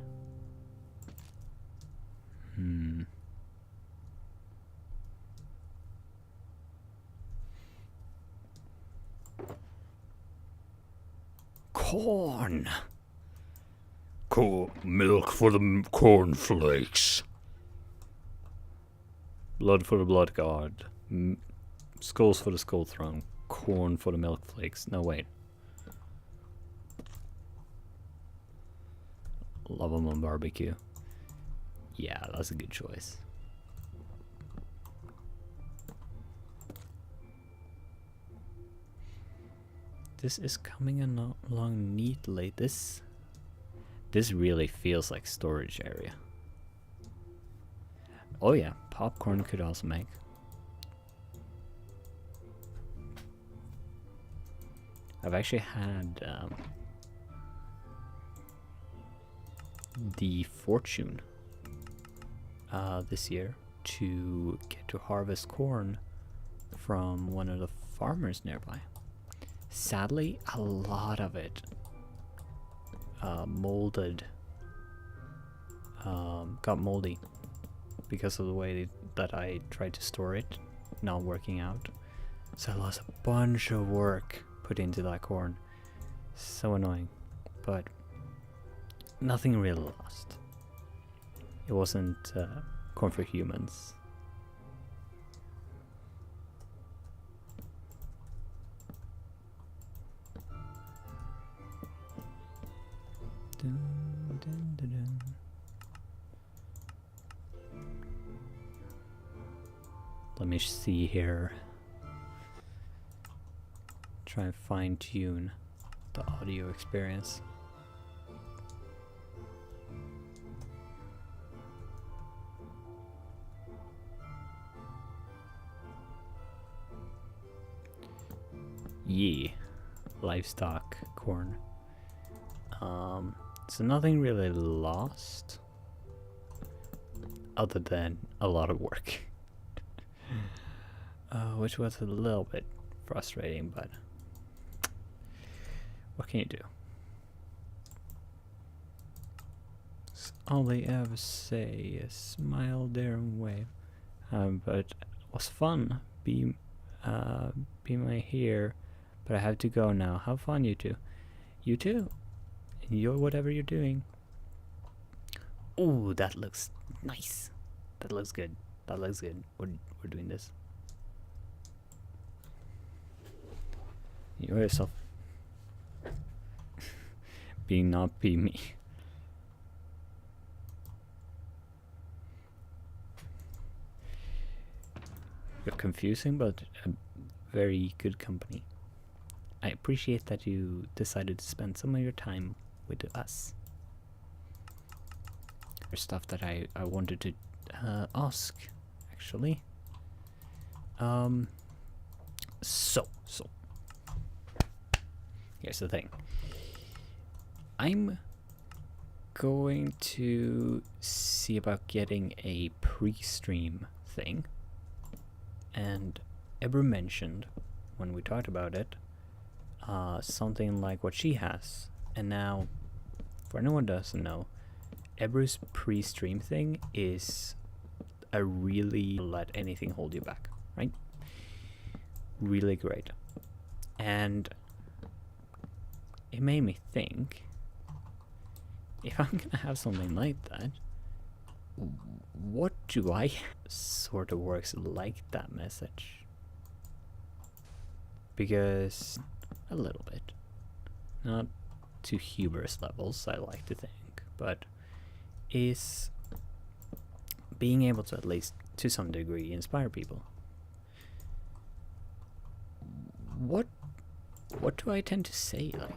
Corn! Milk for the cornflakes. Blood for the blood god. Skulls for the skull throne. Corn for the milk flakes. No, wait. Love them on barbecue. Yeah, that's a good choice. This is coming along neatly. This really feels like storage area. Oh yeah, popcorn could also make. I've actually had the fortune this year to get to harvest corn from one of the farmers nearby. Sadly, a lot of it molded, got moldy because of the way that I tried to store it, not working out. So I lost a bunch of work put into that corn. So annoying, but nothing really lost. It wasn't corn for humans. Dun, dun, dun, dun. Let me see here. Try and fine tune the audio experience. Yeah, livestock, corn. So nothing really lost, other than a lot of work, which was a little bit frustrating, but what can you do? All they ever say is smile there and wave. But it was fun be my here, but I have to go now. Have fun, you two. You too. Enjoy whatever you're doing. Ooh, that looks nice. That looks good. That looks good. We're doing this. Enjoy yourself. Be me. You're confusing, but a very good company. I appreciate that you decided to spend some of your time with us. There's stuff that I wanted to ask, actually. So here's the thing. I'm going to see about getting a pre-stream thing, and Ebru mentioned when we talked about it something like what she has. And now, for anyone who doesn't know, Ebru's pre-stream thing is a really let anything hold you back, right? Really great. And it made me think, if I'm gonna have something like that, what do I sort of works like that message? Because a little bit, not to hubris levels, I like to think, but is being able to, at least to some degree, inspire people. What do I tend to say? Like,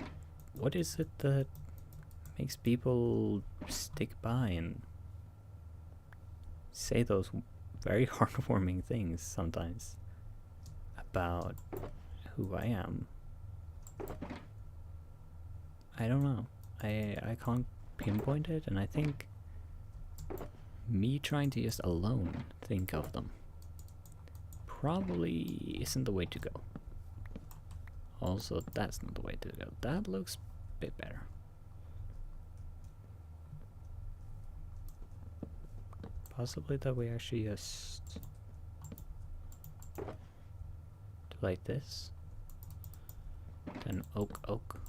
what is it that makes people stick by and say those very heartwarming things sometimes about who I am? I don't know. I can't pinpoint it, and I think me trying to just alone think of them probably isn't the way to go. Also, that's not the way to go. That looks a bit better. Possibly that we actually just do like this. Then oak.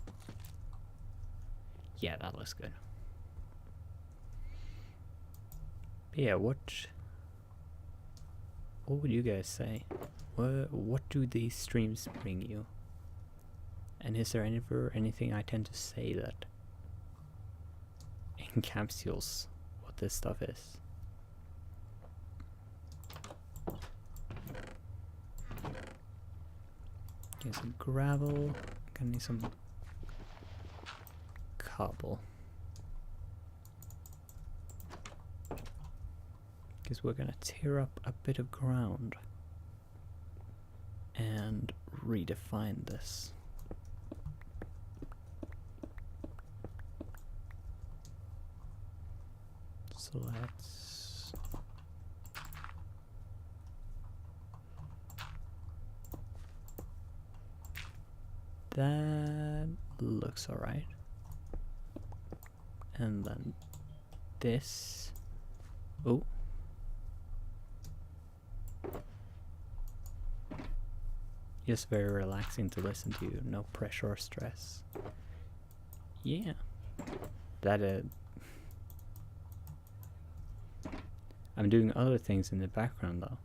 Yeah, that looks good. But yeah, what would you guys say? What do these streams bring you? And is there anything I tend to say that encapsulates what this stuff is? Get some gravel. Gonna need some cobble. Because we're gonna tear up a bit of ground and redefine this. So let's that looks alright. And then this. Oh. Just very relaxing to listen to, no pressure or stress. Yeah. That I'm doing other things in the background though.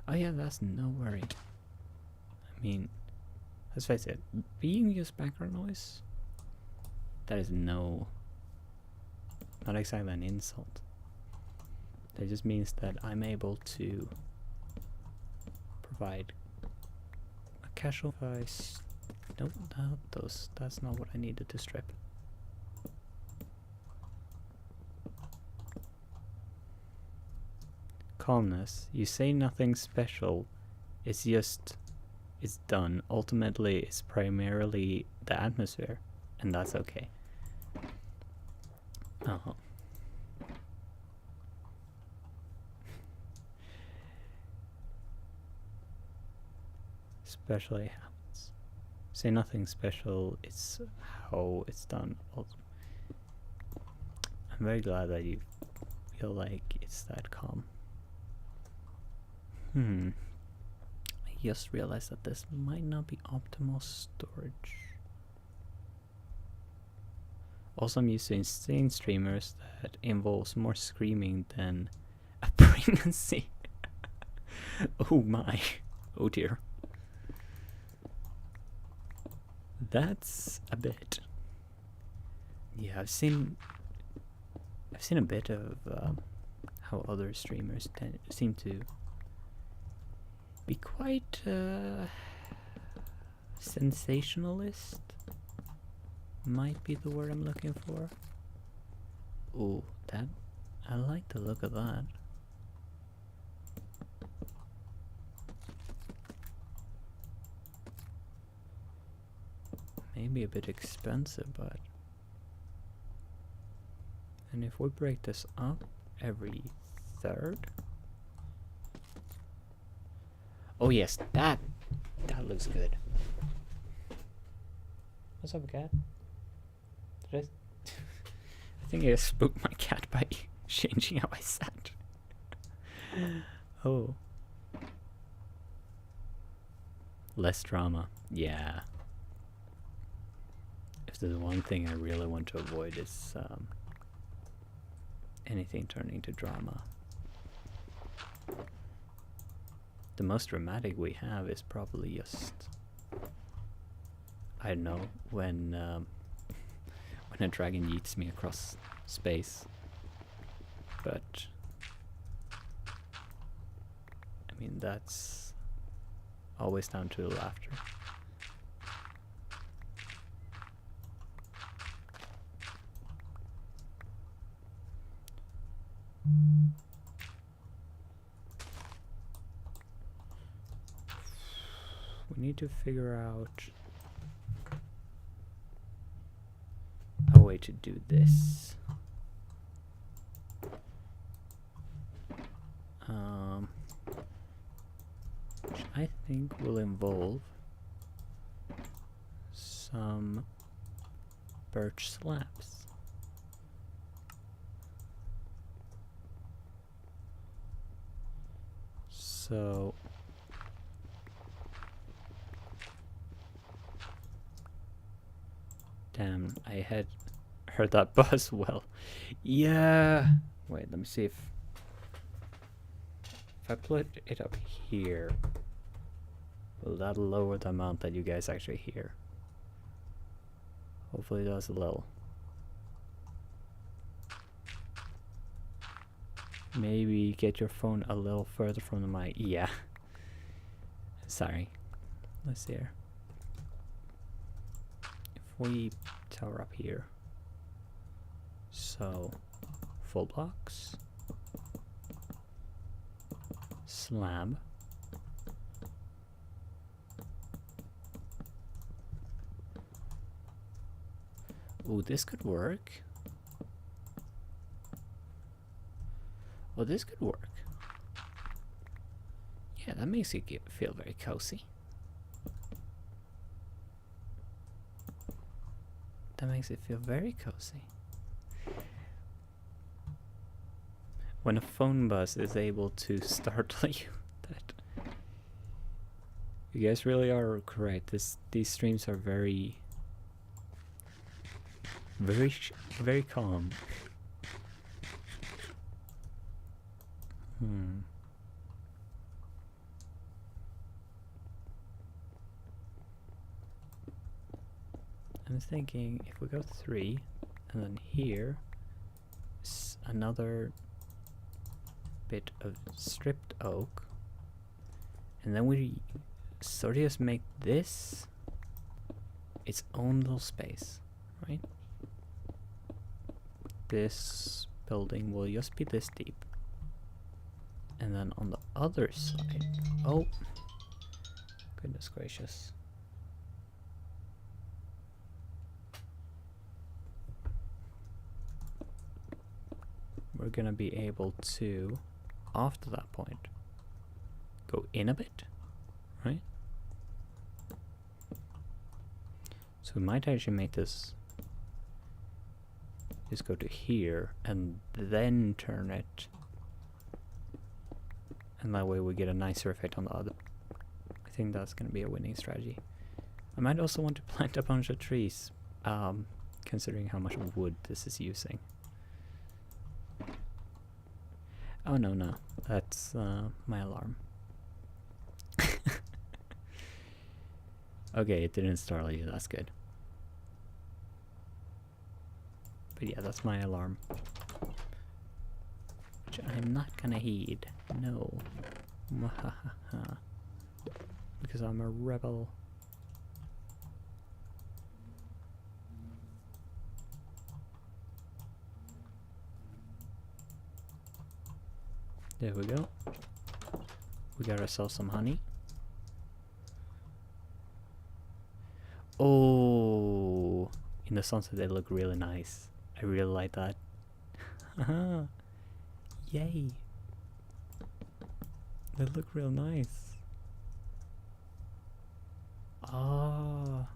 Oh yeah, that's no worry. I mean, let's face it, being just background noise, that is not exactly an insult. That just means that I'm able to quite a casual device. Nope, not those. That's not what I needed to strip. Calmness. You say nothing special. It's just, it's done. Ultimately, it's primarily the atmosphere, and that's okay. Oh. Especially happens. Say nothing special. It's how it's done. I'm very glad that you feel like it's that calm. I just realized that this might not be optimal storage. Also, I'm used to insane streamers that involves more screaming than a pregnancy. Oh my. Oh dear. That's a bit. Yeah, I've seen a bit of how other streamers seem to be quite sensationalist. Might be the word I'm looking for. Oh, that, I like the look of that. Maybe a bit expensive, but... And if we break this up every third... Oh yes, that looks good. What's up, cat? Did I think I spooked my cat by changing how I sat. Oh. Less drama. Yeah. If there's one thing I really want to avoid, is anything turning to drama. The most dramatic we have is probably just, I don't know, when a dragon yeets me across space. But I mean, that's always down to the laughter. We need to figure out a way to do this. Which I think will involve some birch slabs. So damn, I had heard that buzz well. Yeah. Wait, let me see if I put it up here, will that lower the amount that you guys actually hear? Hopefully it does a little. Maybe get your phone a little further from the mic. Yeah. Sorry. Let's see here. If we tower up here. So, full blocks. Slab. Ooh, this could work. Oh, this could work. Yeah, that makes it feel very cozy. That makes it feel very cozy. When a phone buzz is able to startle you, that you guys really are correct. These streams are very calm. I'm thinking if we go 3, and then here is another bit of stripped oak, And then we sort of just make this its own little space, right? This building will just be this deep. And then on the other side, oh, goodness gracious. We're gonna be able to, after that point, go in a bit, right? So we might actually make this just go to here and then turn it, and that way we get a nicer effect on the other. I think that's gonna be a winning strategy. I might also want to plant a bunch of trees, considering how much wood this is using. Oh no, that's my alarm. Okay, it didn't startle you, that's good. But yeah, that's my alarm. Which I'm not gonna heed, no. Because I'm a rebel. There we go. We got ourselves some honey. Oh, in the sunset they look really nice. I really like that. Haha. Yay. They look real nice. Ah.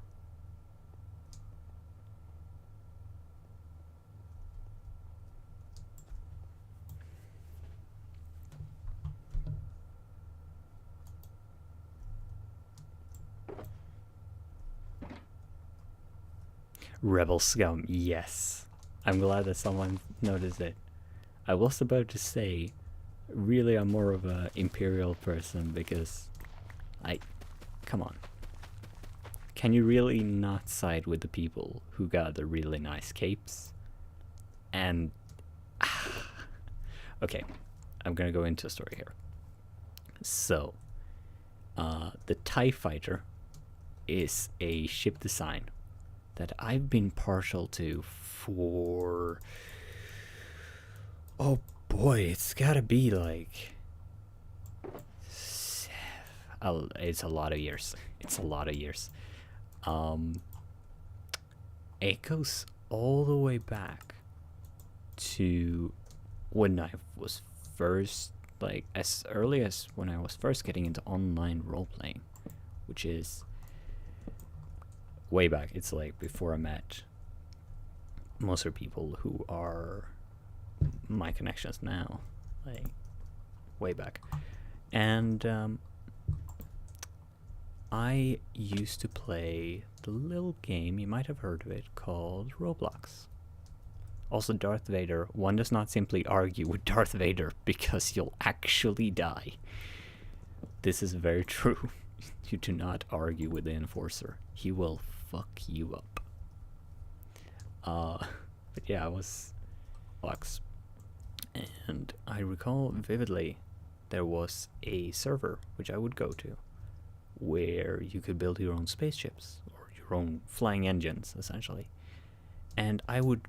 Rebel scum, yes. I'm glad that someone noticed it. I was about to say, really I'm more of a imperial person because come on. Can you really not side with the people who got the really nice capes? And okay, I'm gonna go into a story here. So, the TIE Fighter is a ship design that I've been partial to for, oh boy, it's gotta be like it's a lot of years. It's a lot of years. It goes all the way back to when I was first, like as early as when I was first getting into online role playing, which is way back. It's like before I met most of the people who are my connections now, like way back. And I used to play the little game, you might have heard of it, called Roblox. Also Darth Vader. One does not simply argue with Darth Vader because you'll actually die. This is very true. You do not argue with the Enforcer. He will fuck you up. But yeah, I was Roblox, and I recall vividly there was a server which I would go to where you could build your own spaceships or your own flying engines essentially, and I would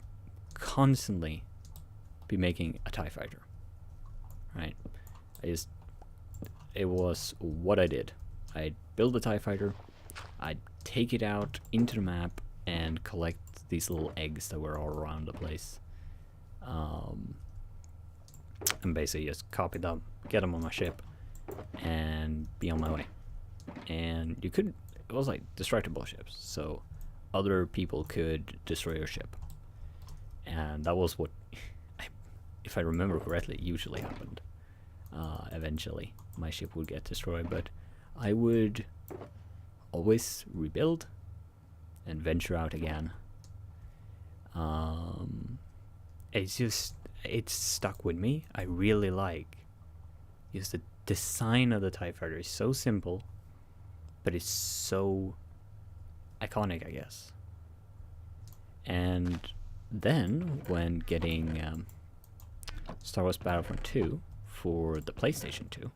constantly be making a TIE Fighter, right? It was what I did. I'd build a TIE Fighter, I'd take it out into the map and collect these little eggs that were all around the place, and basically just copy them, get them on my ship, and be on my way. And you could, it was like destructible ships, so other people could destroy your ship, and that was what, if I remember correctly, usually happened. Eventually my ship would get destroyed, but I would always rebuild and venture out again. It's stuck with me. I really like just the design of the TIE Fighter is so simple, but it's so iconic, I guess. And then when getting Star Wars Battlefront 2 for the PlayStation 2,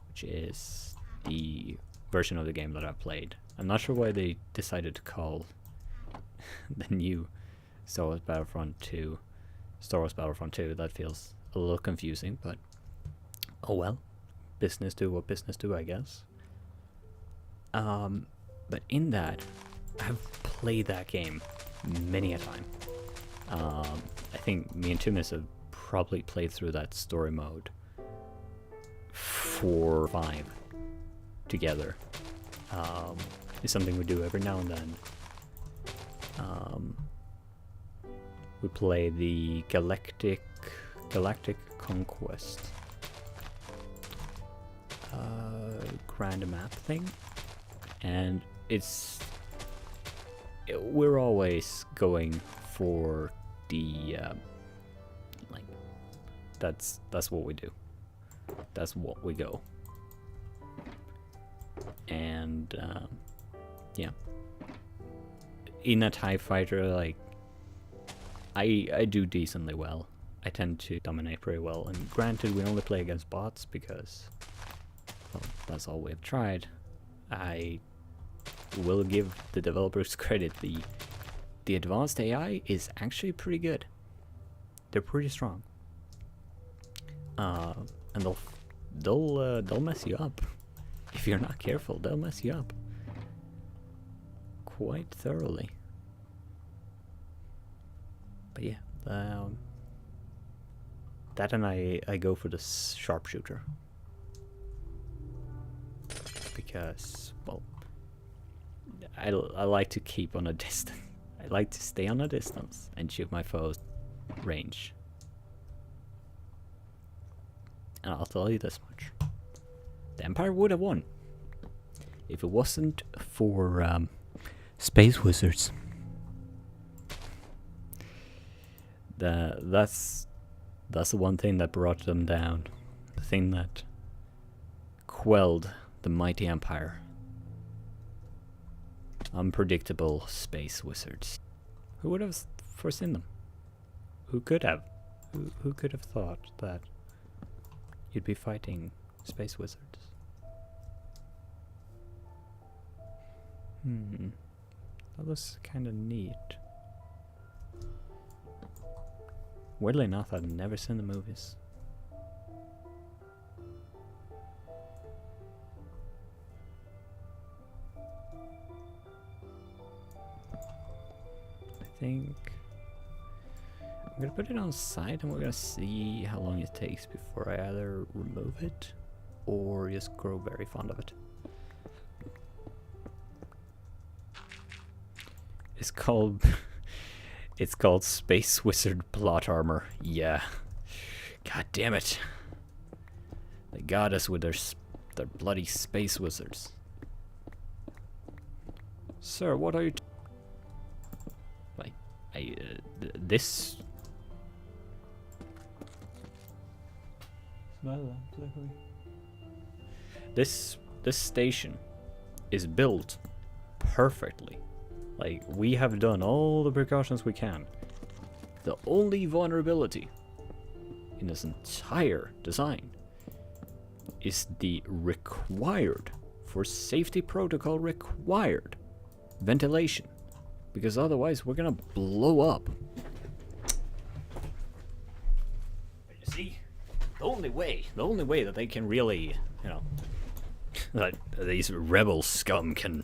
which is the version of the game that I've played. I'm not sure why they decided to call the new Star Wars Battlefront 2 Star Wars Battlefront 2. That feels a little confusing, but oh well. Business do what business do, I guess. But in that, I've played that game many a time. I think me and Tumis have probably played through that story mode 4 or 5 together. It's something we do every now and then. We play the Galactic Conquest grand map thing, and we're always going for the like that's what we do. That's what we go. And yeah, in a TIE fighter, like I do decently well. I tend to dominate pretty well, and granted we only play against bots because, well, that's all we've tried. I will give the developers credit. The advanced AI is actually pretty good. They're pretty strong. And they'll mess you up. If you're not careful, they'll mess you up quite thoroughly. But yeah, that, and I go for the sharpshooter because, well, I like to keep on a distance. I like to stay on a distance and shoot my foes range. And I'll tell you this much: the Empire would have won if it wasn't for space wizards. That's the one thing that brought them down. The thing that quelled the mighty Empire. Unpredictable space wizards. Who would have foreseen them? Who could have? Who could have thought that you'd be fighting space wizards? That was kind of neat. Weirdly enough, I've never seen the movies. I think I'm gonna put it on side and we're gonna see how long it takes before I either remove it or just grow very fond of it. It's called it's called Space Wizard Plot Armor. Yeah. God damn it. They got us with their bloody space wizards. Sir, what are you this station is built perfectly. Like, we have done all the precautions we can. The only vulnerability in this entire design is the required, for safety protocol required, ventilation. Because otherwise we're gonna blow up. You see, the only way that they can really, that these rebel scum can,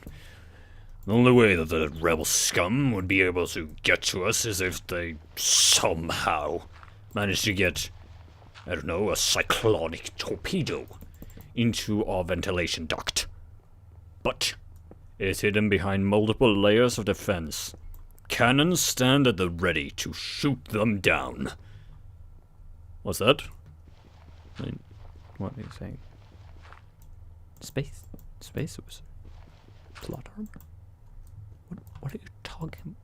the only way that the rebel scum would be able to get to us is if they somehow manage to get, I don't know, a cyclonic torpedo into our ventilation duct. But it is hidden behind multiple layers of defense. Cannons stand at the ready to shoot them down. What's that? What are you saying? Space was plot armor? What are you talking?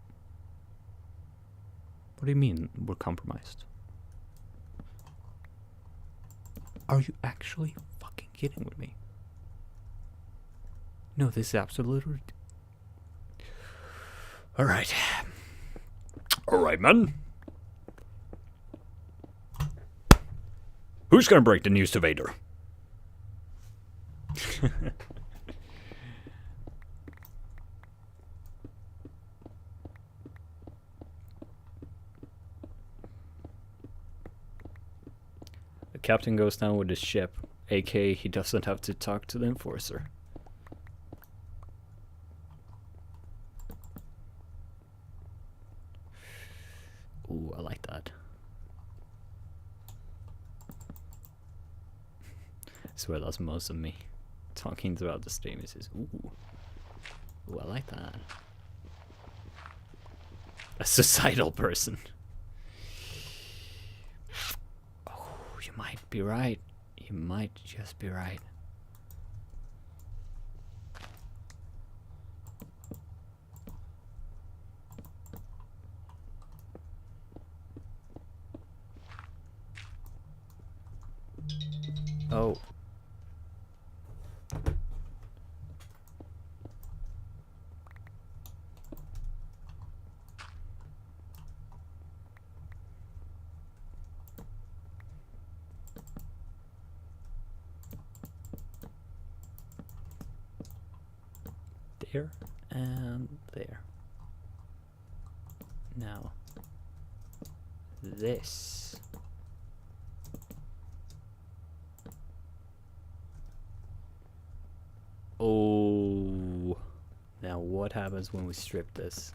What do you mean we're compromised? Are you actually fucking kidding with me? No, this is absolutely... Alright. Alright, man. Who's gonna break the news to Vader? The captain goes down with his ship, aka he doesn't have to talk to the enforcer. Ooh, I like that. I swear that's most of me talking throughout the stream. Is just, ooh, I like that. A suicidal person. Oh, you might be right. You might just be right. Oh. There and there. Now, this. Oh, now what happens when we strip this?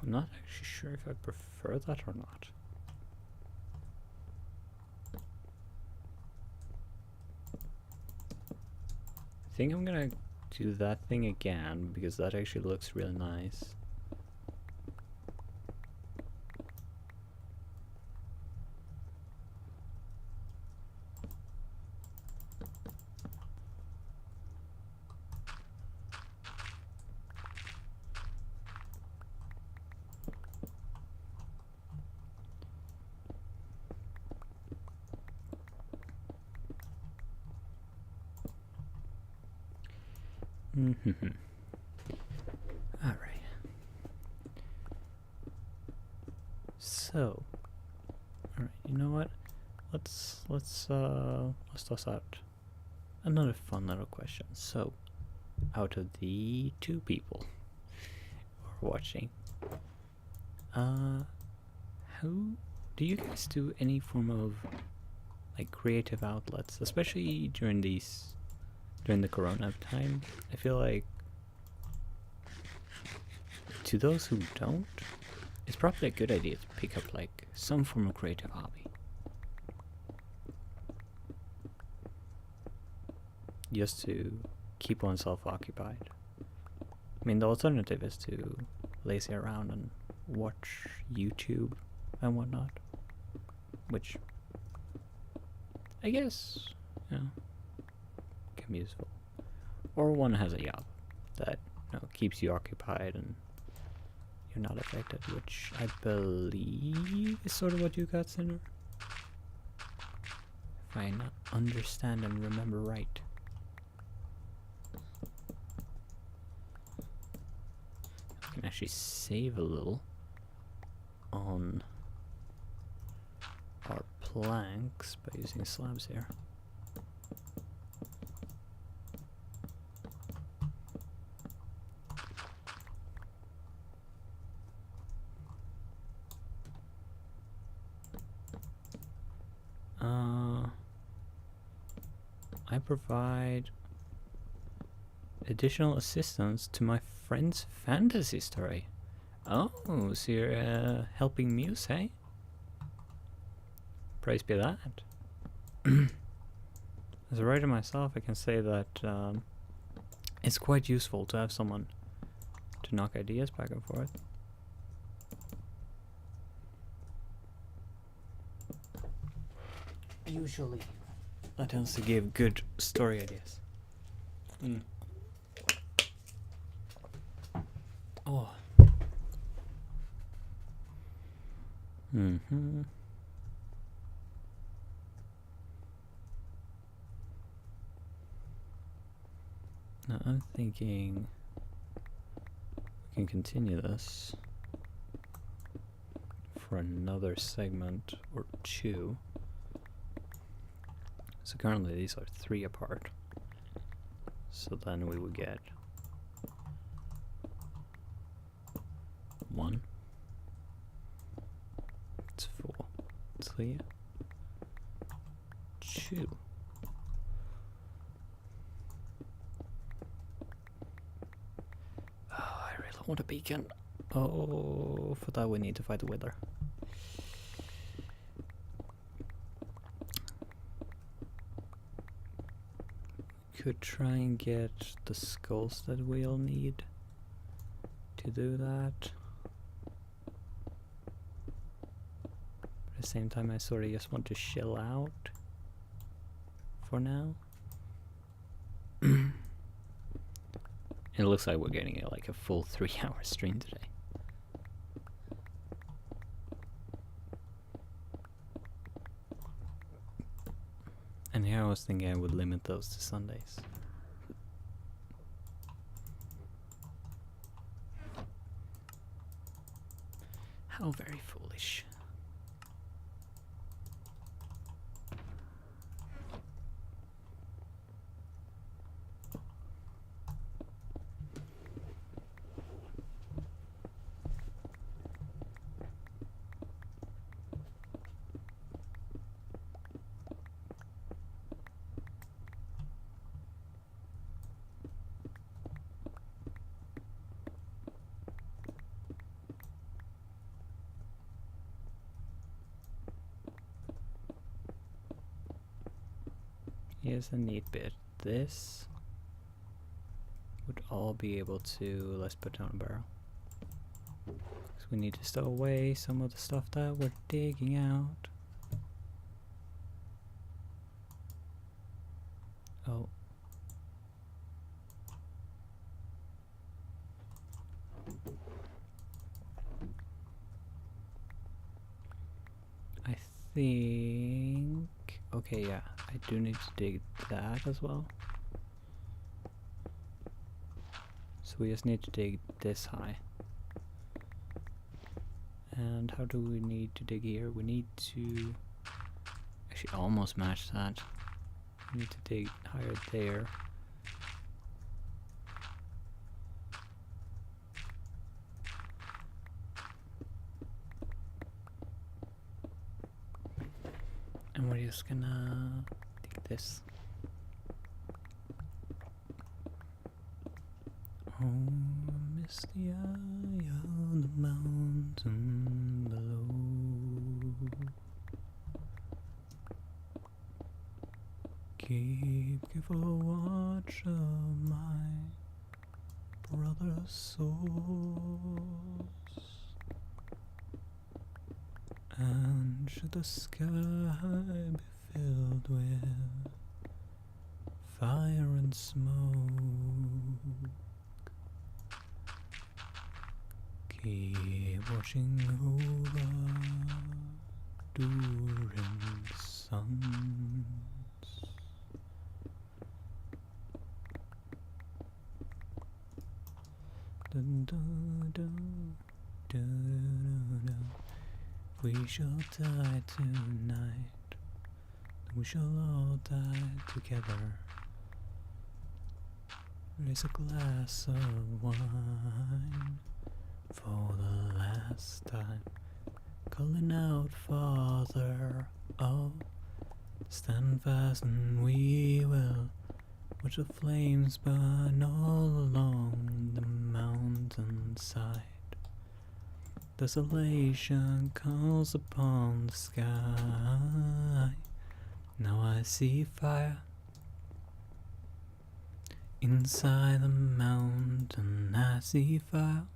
I'm not actually sure if I prefer that or not. I think I'm gonna do that thing again because that actually looks really nice. All right. So, all right. You know what? Let's toss out another fun little question. So, out of the two people who are watching, how do you guys do any form of like creative outlets, especially during the corona time? I feel like to those who don't, it's probably a good idea to pick up like some form of creative hobby. Just to keep oneself occupied. I mean, the alternative is to lazy around and watch YouTube and whatnot, which I guess, you know, can be useful. Or one has a job that, you know, keeps you occupied and you're not affected, which I believe is sort of what you got, Cinder. If I understand and remember right. I can actually save a little on our planks by using slabs here. I provide additional assistance to my friend's fantasy story. Oh, so you're helping Muse, hey? Praise be that. As a writer myself, I can say that it's quite useful to have someone to knock ideas back and forth. Usually, that tends to give good story ideas. Oh. Now I'm thinking We can continue this for another segment or two. So currently these are 3 apart. So then we would get 1, 2, 3, 2. Oh, I really want a beacon. Oh, for that we need to fight the wither. Could try and get the skulls that we'll need to do that. At the same time, I sort of just want to chill out for now. It looks like we're getting like a full 3-hour stream today. And here I was thinking I would limit those to Sundays. How very foolish. Here's a neat bit. This would all be able to, let's put down a barrel. So we need to stow away some of the stuff that we're digging out. Oh. I think... Okay, yeah, I do need to dig that as well. So we just need to dig this high. And how do we need to dig here? We need to actually almost match that. We need to dig higher there. And we're just gonna dig this. Oh, misty eye on the mountain below. Keep careful watch of my brother's souls. And should the sky be filled with fire and smoke, keep watching over during suns. Dun, dun, dun, dun, dun, dun. We shall die tonight, we shall all die together. Raise a glass of wine for the last time, calling out, Father, oh, stand fast and we will watch the flames burn all along the mountainside. Desolation calls upon the sky. Now I see fire inside the mountain. I see fire,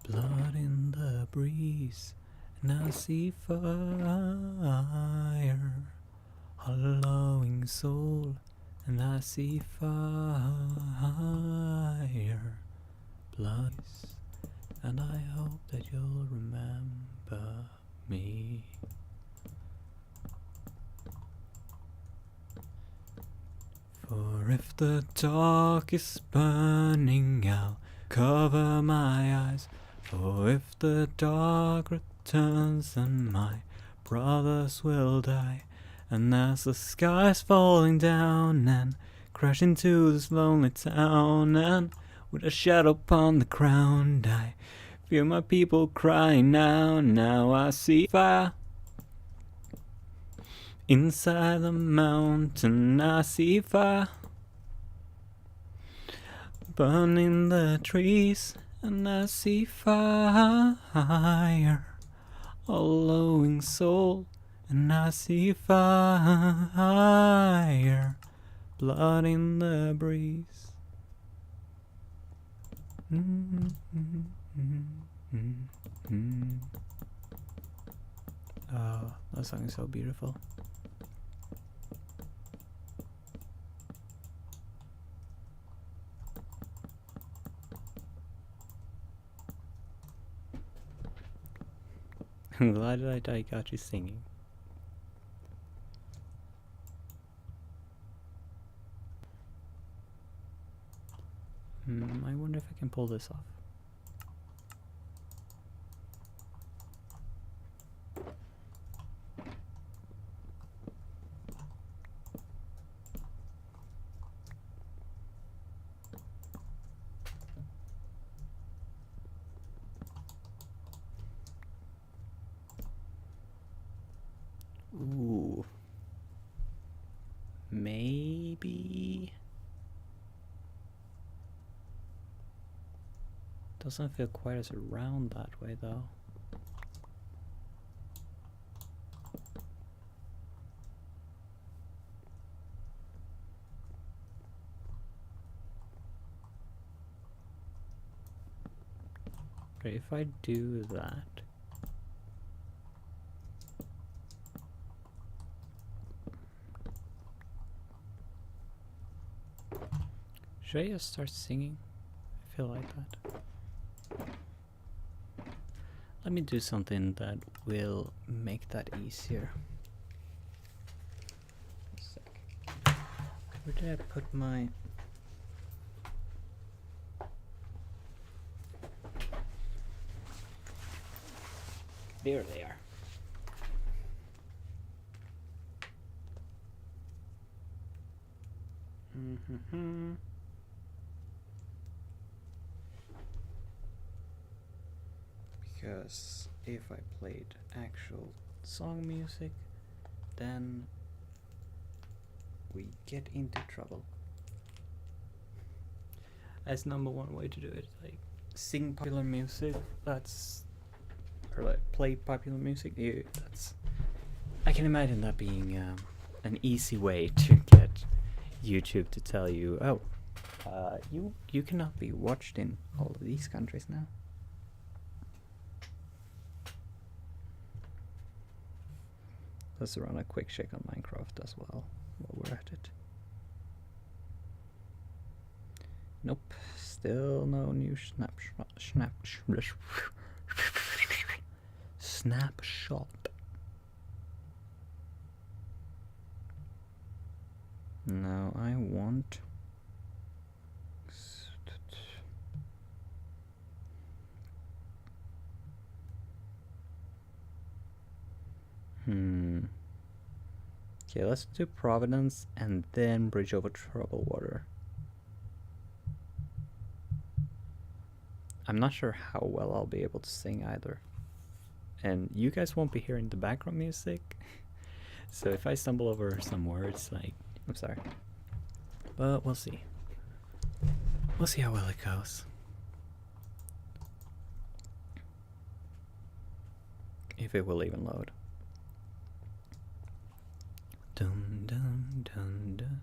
blood in the breeze, and I see fire, hollowing soul, and I see fire, blood. And I hope that you'll remember me. For if the dark is burning, I'll cover my eyes. For if the dark returns, then my brothers will die. And as the sky's falling down and crash into this lonely town, and with a shadow upon the ground, I feel my people crying now. Now I see fire inside the mountain. I see fire burning the trees, and I see fire, a glowing soul, and I see fire, blood in the breeze. Oh, that song is so beautiful. I'm glad that I got you singing. I wonder if I can pull this off. Ooh. Maybe. Doesn't feel quite as round that way though. Okay, if I do that. Should I just start singing? I feel like that. Let me do something that will make that easier. A sec. Where did I put my... There they are. Because if I played actual song music, then we get into trouble. That's number one way to do it. Like sing popular music. That's or like play popular music. Yeah, that's. I can imagine that being an easy way to get YouTube to tell you, oh, you cannot be watched in all of these countries now. Let's run a quick check on Minecraft as well while we're at it. Nope, still no new snapshot. No, I want Okay, let's do Providence and then Bridge Over Troubled Water. I'm not sure how well I'll be able to sing either. And you guys won't be hearing the background music. So if I stumble over some words, like, I'm sorry. But we'll see. We'll see how well it goes. If it will even load. Dun, dun, dun, dun.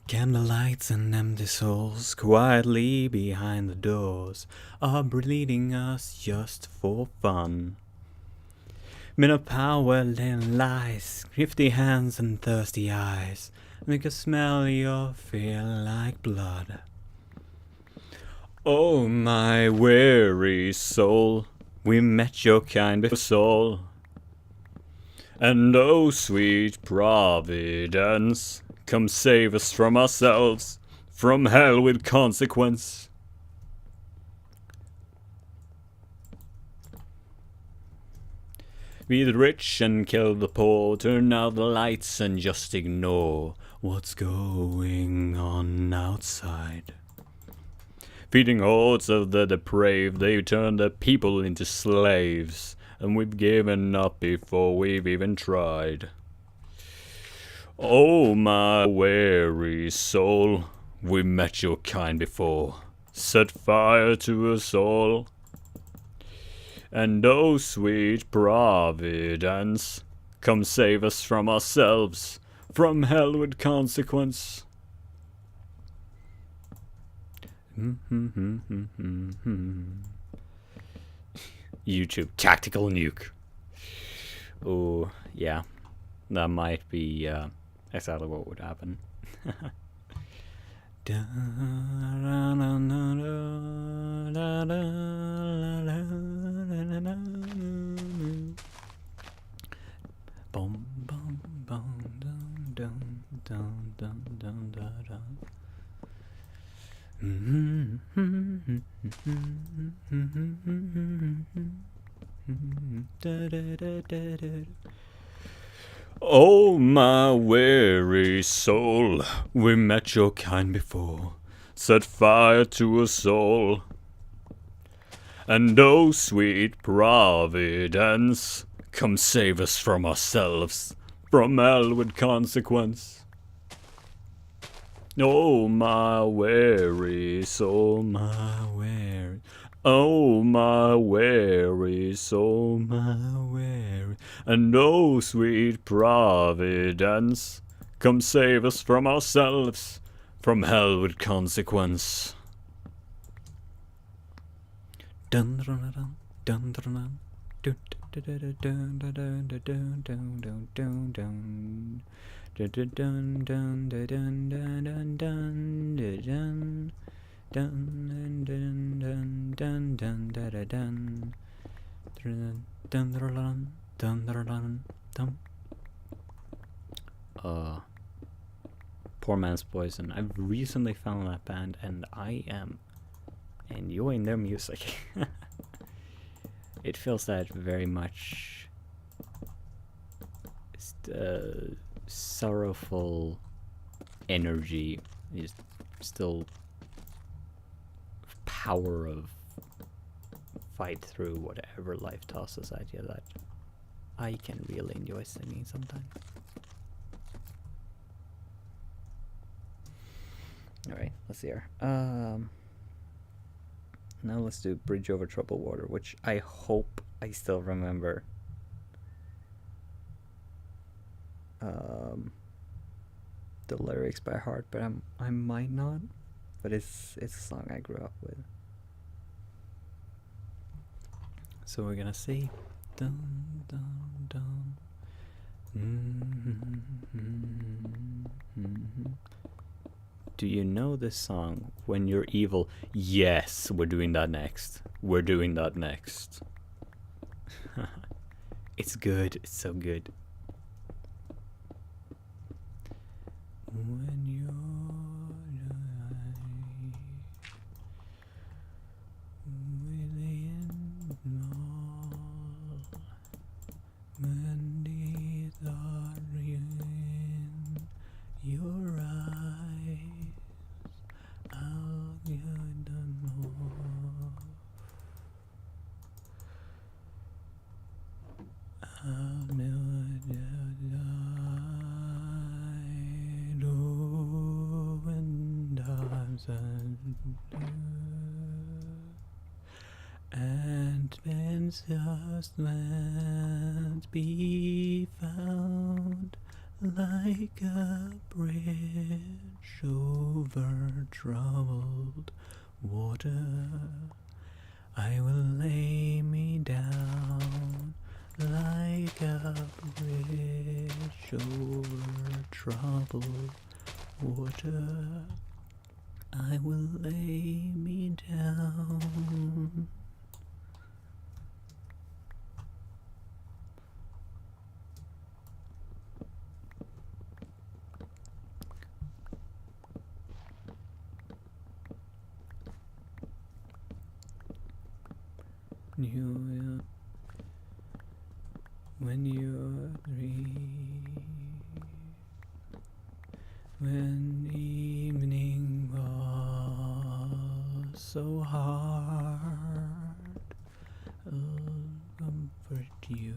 Candlelights and empty souls quietly behind the doors are bleeding us just for fun. Men of power laying lies, shifty hands and thirsty eyes make us smell your fear like blood. Oh my weary soul, we met your kind before soul. And oh sweet Providence, come save us from ourselves, from hell with consequence. Be the rich and kill the poor, turn out the lights and just ignore what's going on outside. Feeding hordes of the depraved, they turn the people into slaves, and we've given up before we've even tried. Oh my weary soul, we met your kind before, set fire to us all. And oh sweet Providence, come save us from ourselves, from hell with consequence. YouTube tactical nuke. Oh yeah, that might be exactly what would happen. Oh my weary soul, we met your kind before, set fire to us all. And oh sweet Providence, come save us from ourselves, from hell with consequence. Oh my weary soul, my weary, oh my weary soul, my weary, and oh sweet Providence, come save us from ourselves, from hell with consequence. Dun dun dun dun dun Poor Man's Poison. I've recently found that band and I am enjoying their music. It feels that very much sorrowful energy is still power of fight through whatever life tosses at you that I can really enjoy singing sometimes. Alright, let's see here. Now let's do Bridge Over Troubled Water, which I hope I still remember. The lyrics by heart, but I might not. But it's a song I grew up with. So we're gonna see. Dun dun dun. Do you know this song, When You're Evil? Yes, we're doing that next. We're doing that next. It's good. It's so good. When you're within all, when these are in your eyes, I'll give them all. I'll never die, when times and Spencer's lands be found like a bridge over troubled water. I will lay me down like a bridge over troubled water. I will lay me down. You, when you're 3, when evening was so hard, I'll comfort you.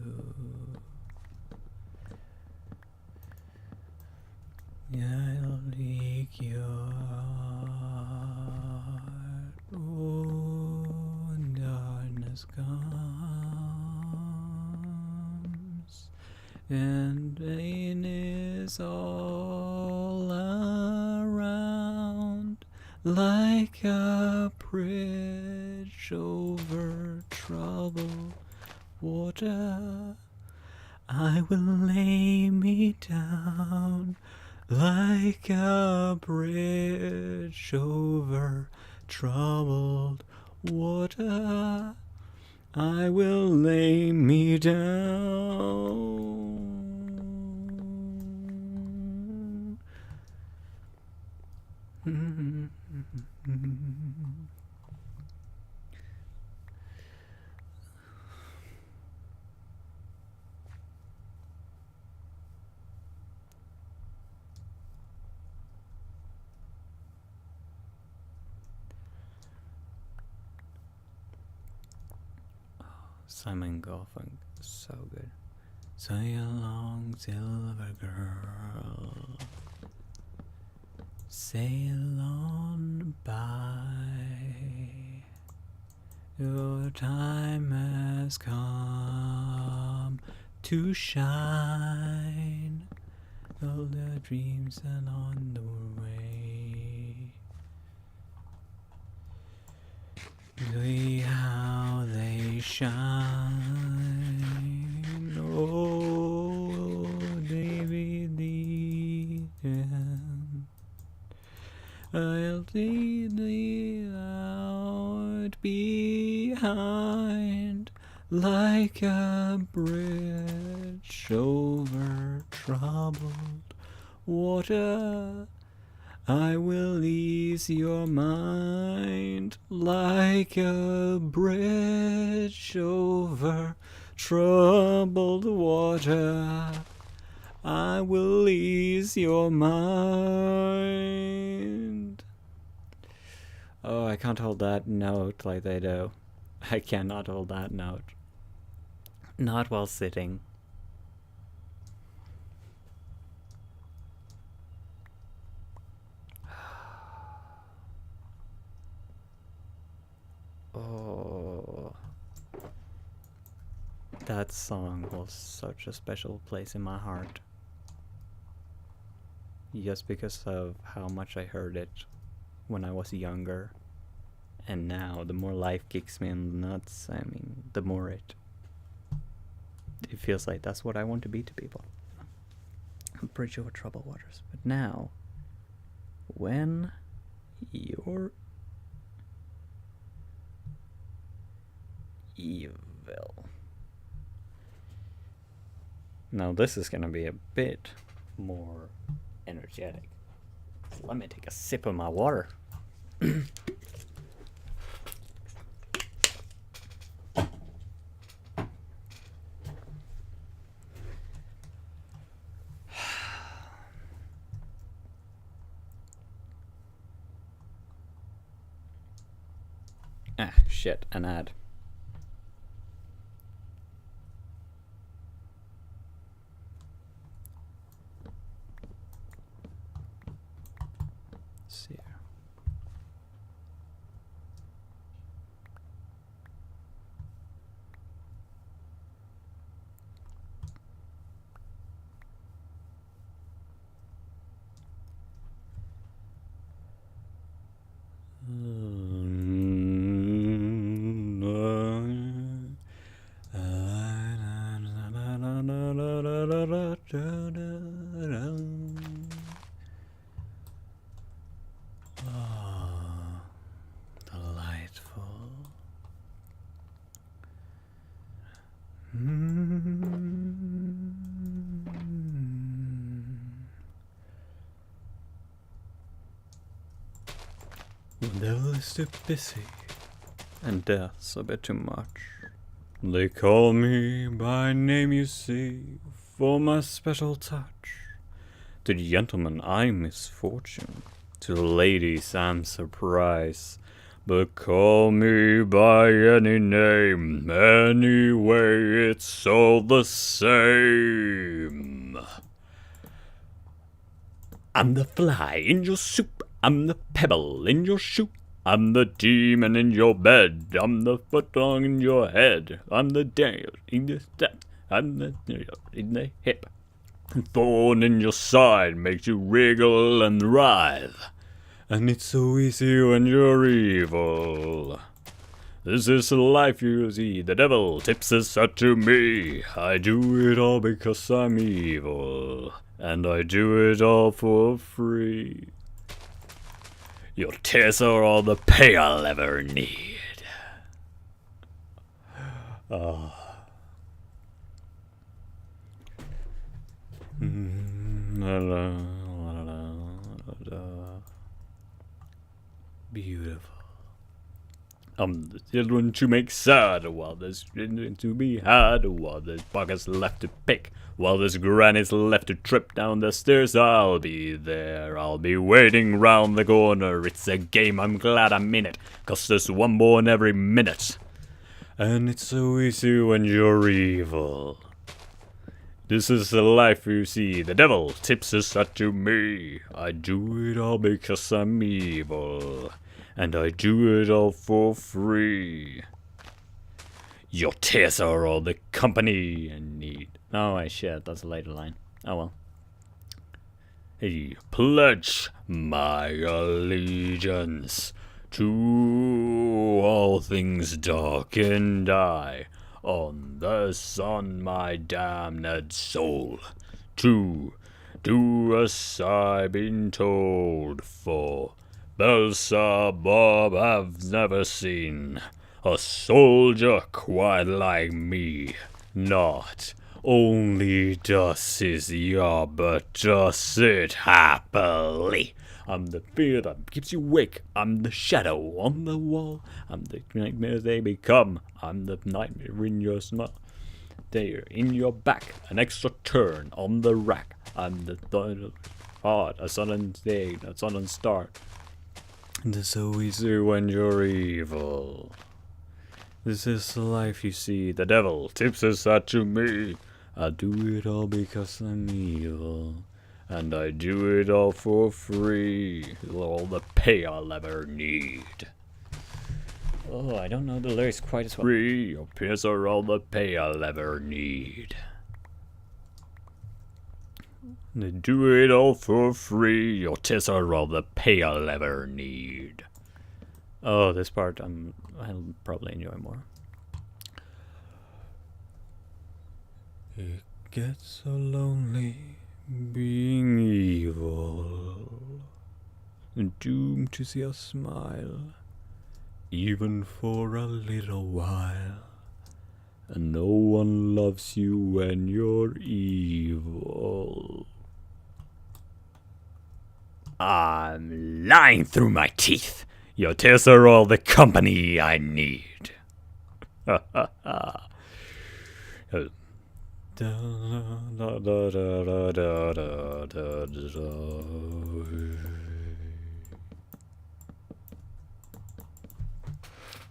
I'll take your heart when darkness comes and pain is all around, like a bridge over troubled water. I will lay me down like a bridge over troubled water. I will lay me down. Simon Garfunkel, so good. Sail along, silver girl, sail on by. Your time has come to shine. All the dreams are on the way. See how they shine. Oh, David, the end. I'll see thee out behind, like a bridge over troubled water. I will ease your mind, like a bridge over troubled water. I will ease your mind. Oh, I can't hold that note like they do. I cannot hold that note. Not while sitting. Oh, that song holds such a special place in my heart. Just because of how much I heard it when I was younger. And now, the more life kicks me in the nuts, I mean, the more it feels like that's what I want to be to people. A bridge over troubled waters. But now, when you're evil. Now this is gonna be a bit more energetic. So let me take a sip of my water. Ah, shit, an ad. See here. Oh, delightful. The devil is too busy, and death's a bit too much. They call me by name, you see, for my special touch. To gentlemen I'm misfortune, to ladies I'm surprise. But call me by any name, anyway it's all the same. I'm the fly in your soup, I'm the pebble in your shoe, I'm the demon in your bed, I'm the footlong in your head, I'm the nail in the step, I'm the nail in the hip, and thorn in your side makes you wriggle and writhe, and it's so easy when you're evil. This is the life you see, the devil tips his hat to me, I do it all because I'm evil, and I do it all for free. Your tears are all the pay I'll ever need. Oh. Beautiful. The children to make sad, while there's to be had, while there's pockets left to pick, while there's grannies left to trip down the stairs. I'll be there, I'll be waiting round the corner. It's a game, I'm glad I'm in it, 'cause there's one born every minute. And it's so easy when you're evil. This is the life you see, the devil tips his hat to me. I do it all because I'm evil, and I do it all for free. Your tears are all the company I need. Oh, wait, shit, that's a later line. Oh well. Hey, pledge my allegiance to all things dark and die. On the sun, my damned soul, to do as I've been told, for Beelzebub I've never seen a soldier quite like me. Not only does his job, but does it happily. I'm the fear that keeps you awake. I'm the shadow on the wall. I'm the nightmares they become. I'm the nightmare in your smile. There, in your back, an extra turn on the rack. I'm the heart, a sudden day, a sudden start. And it's so easy when you're evil. This is the life you see. The devil tips his hat to me. I do it all because I'm evil, and I do it all for free. All the pay I'll ever need. Oh, I don't know the lyrics quite as well. Free, your peers are all the pay I'll ever need. They do it all for free. Your tears are all the pay I'll ever need. Oh, this part I'll probably enjoy more. It gets so lonely being evil, and doomed to see us smile, even for a little while. And no one loves you when you're evil. I'm lying through my teeth. Your tears are all the company I need. Ha ha ha.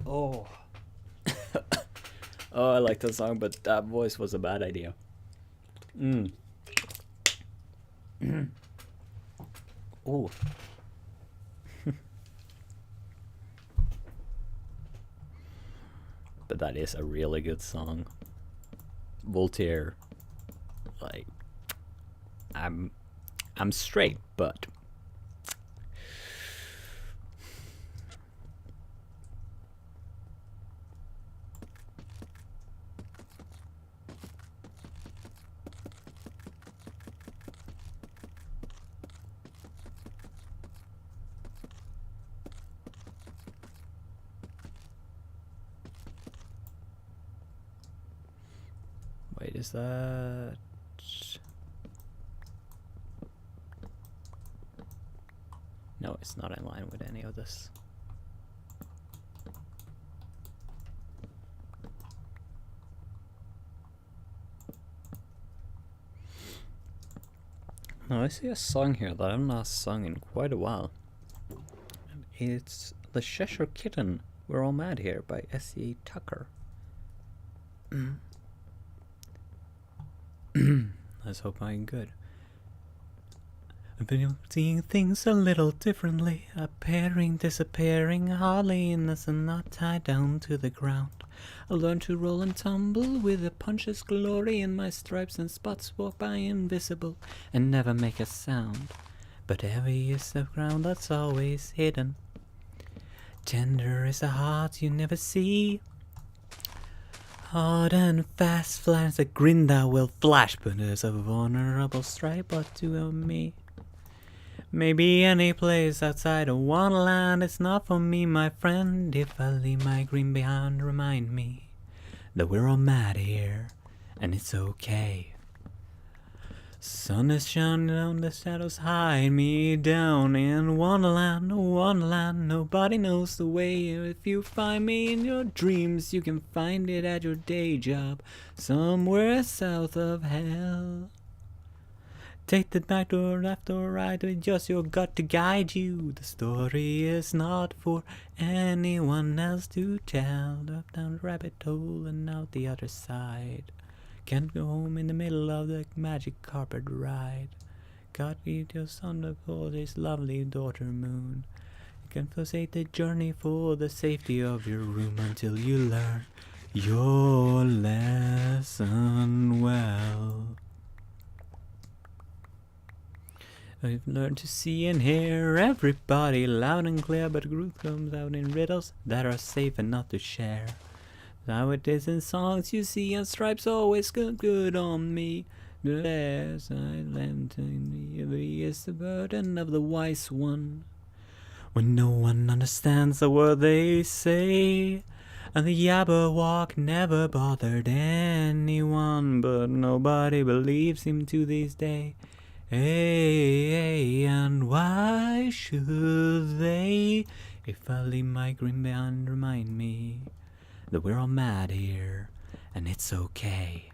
Oh. Oh, I like that song, but that voice was a bad idea. Oh. But that is a really good song. Voltaire, like, I'm straight, but wait, is that? No, it's not in line with any of this. Now I see a song here that I've not sung in quite a while. It's The Cheshire Kitten, We're All Mad Here by S.E. Tucker. Let's hope I'm good. I've been seeing things a little differently. Appearing, disappearing, hardly innocent, not tied down to the ground. I learned to roll and tumble with a punch's glory in my stripes and spots, walk by invisible and never make a sound. But heavy is the ground that's always hidden. Tender is the heart you never see. Hard and fast flies a grin that will flash, but there's a vulnerable stripe or two of me. Maybe any place outside of Wonderland is not for me, my friend. If I leave my green behind, remind me that we're all mad here, and it's okay. Sun is shining on the shadows, hide me down in Wonderland, Wonderland. Nobody knows the way. If you find me in your dreams, you can find it at your day job, somewhere south of hell. Take the back door, left or right, with just your gut to guide you. The story is not for anyone else to tell. Up down the rabbit hole and out the other side. Can't go home in the middle of the magic carpet ride. God feed your son before his lovely daughter moon. You can forsake the journey for the safety of your room until you learn your lesson well. I've learned to see and hear everybody loud and clear, but truth comes out in riddles that are safe enough to share. Now it is in songs you see, and stripes always good on me. The less I lend to me is the burden of the wise one. When no one understands the word they say, and the Jabberwock never bothered anyone, but nobody believes him to this day. Hey, and why should they? If I leave my green behind, remind me that we're all mad here, and it's okay.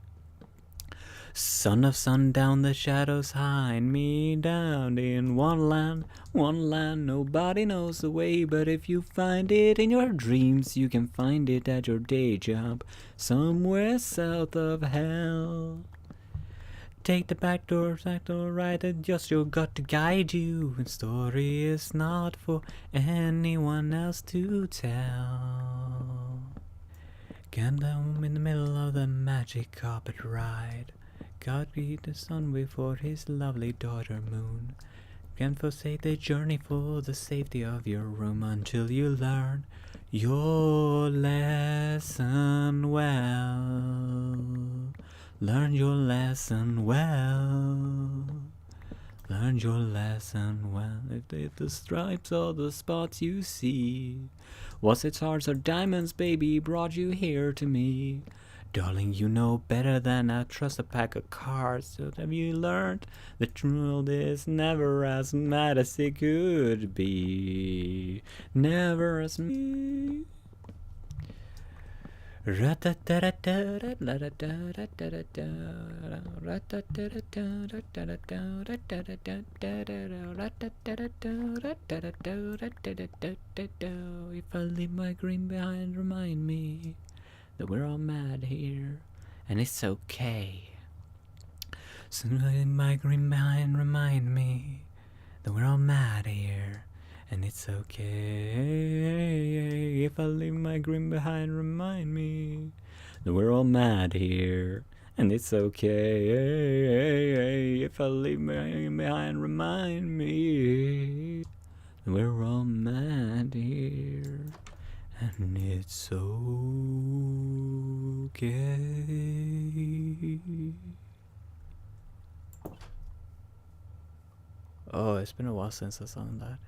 Son of sundown, the shadows hide me down in Wonderland, Wonderland. Nobody knows the way, but if you find it in your dreams, you can find it at your day job, somewhere south of hell. Take the back door right, adjust your gut to guide you. And story is not for anyone else to tell. Can't home in the middle of the magic carpet ride. God greet the sun before his lovely daughter moon. Can't forsake the journey for the safety of your room until you learn your lesson well. Learn your lesson well. Learn your lesson well. If the stripes or the spots you see was it stars or diamonds, baby, brought you here to me. Darling, you know better than I trust a pack of cards. So have you learned the world is never as mad as it could be? Never as me. If I leave my green behind, remind me that we're all mad here, and it's okay. So leave my green behind, remind me that we're all mad here, and it's okay. If I leave my green behind, remind me that we're all mad here, and it's okay. If I leave my green behind, remind me that we're all mad here, and it's okay. Oh, it's been a while since I sung that.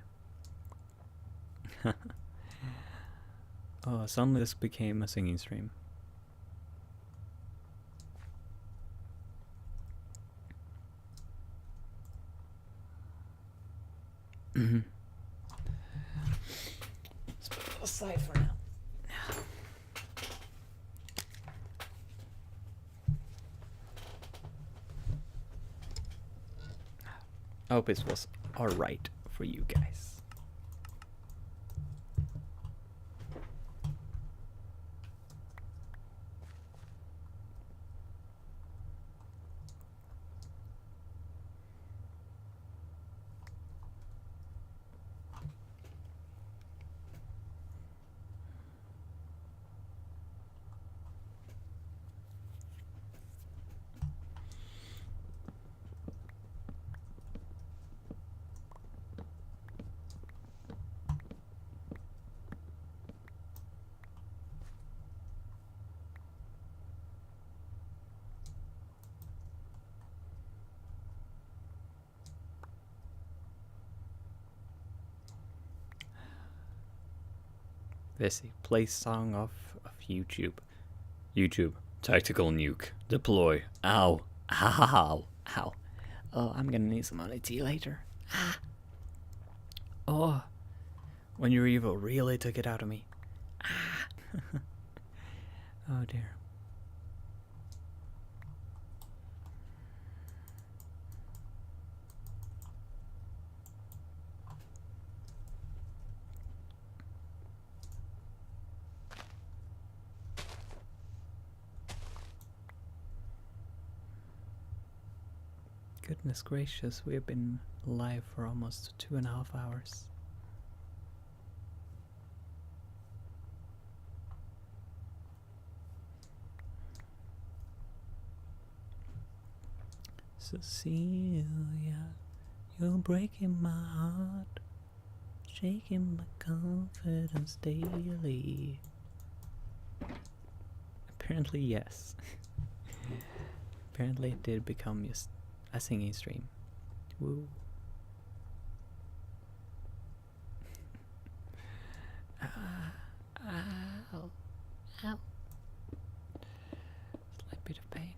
Oh, suddenly this became a singing stream. Let's put it aside for now. I hope this was alright for you guys. This play song of YouTube. YouTube. Tactical nuke. Deploy. Ow. Ow. Ow. Oh, I'm gonna need some money tea later. Ah. Oh. When your evil really took it out of me. Ah. Oh dear. Goodness gracious, we have been live for almost 2.5 hours. Cecilia, you're breaking my heart, shaking my confidence daily. Apparently, yes. Apparently it did become just a singing stream. Woo. Ow. Ow. Slight bit of pain.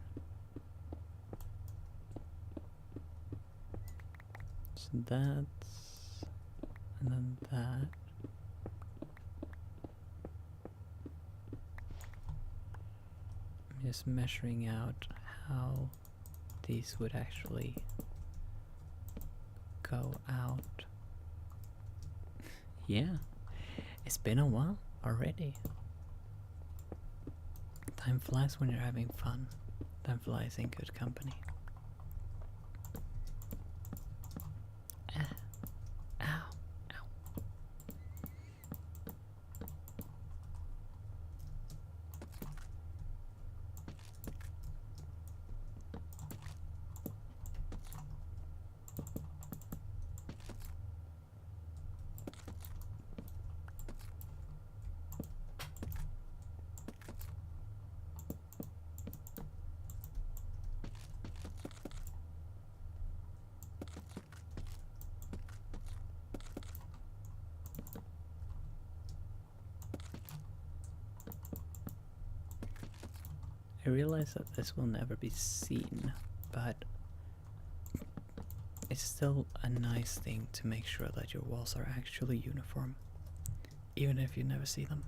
So that's... and then that. I'm just measuring out how these would actually go out. Yeah, it's been a while already. Time flies when you're having fun. Time flies in good company. Ow. Ow. I realize that this will never be seen, but it's still a nice thing to make sure that your walls are actually uniform, even if you never see them.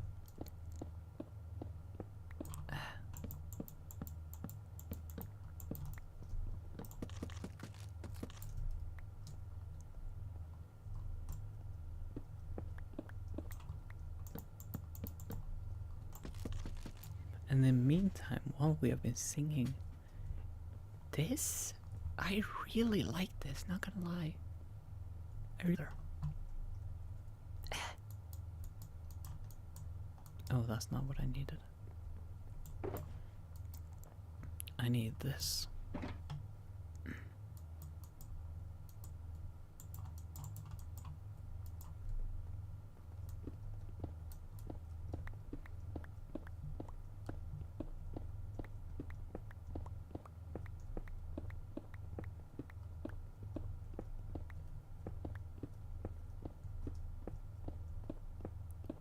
In the meantime, while we have been singing this, I really like this, not gonna lie. I really... Oh, that's not what I needed. I need this.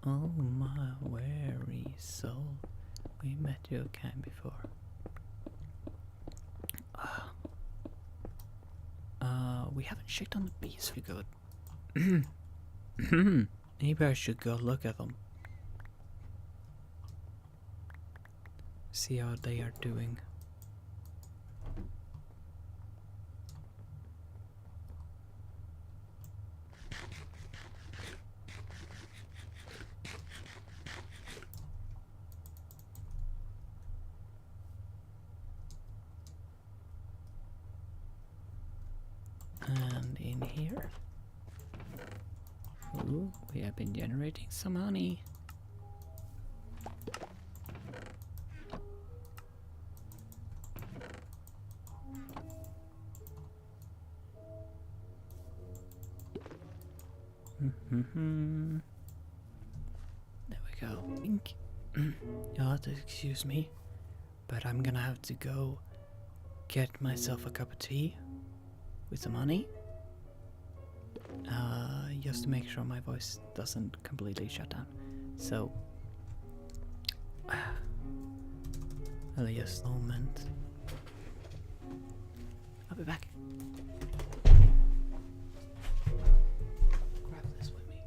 Oh my weary soul, we met you again before. We haven't checked on the bees. We good. Maybe I should go look at them. See how they are doing. here. Ooh, we have been generating some honey. There we go. You'll have to excuse me, but I'm gonna have to go get myself a cup of tea with some honey. Just to make sure my voice doesn't completely shut down. So, just a moment. I'll be back. Grab this with me.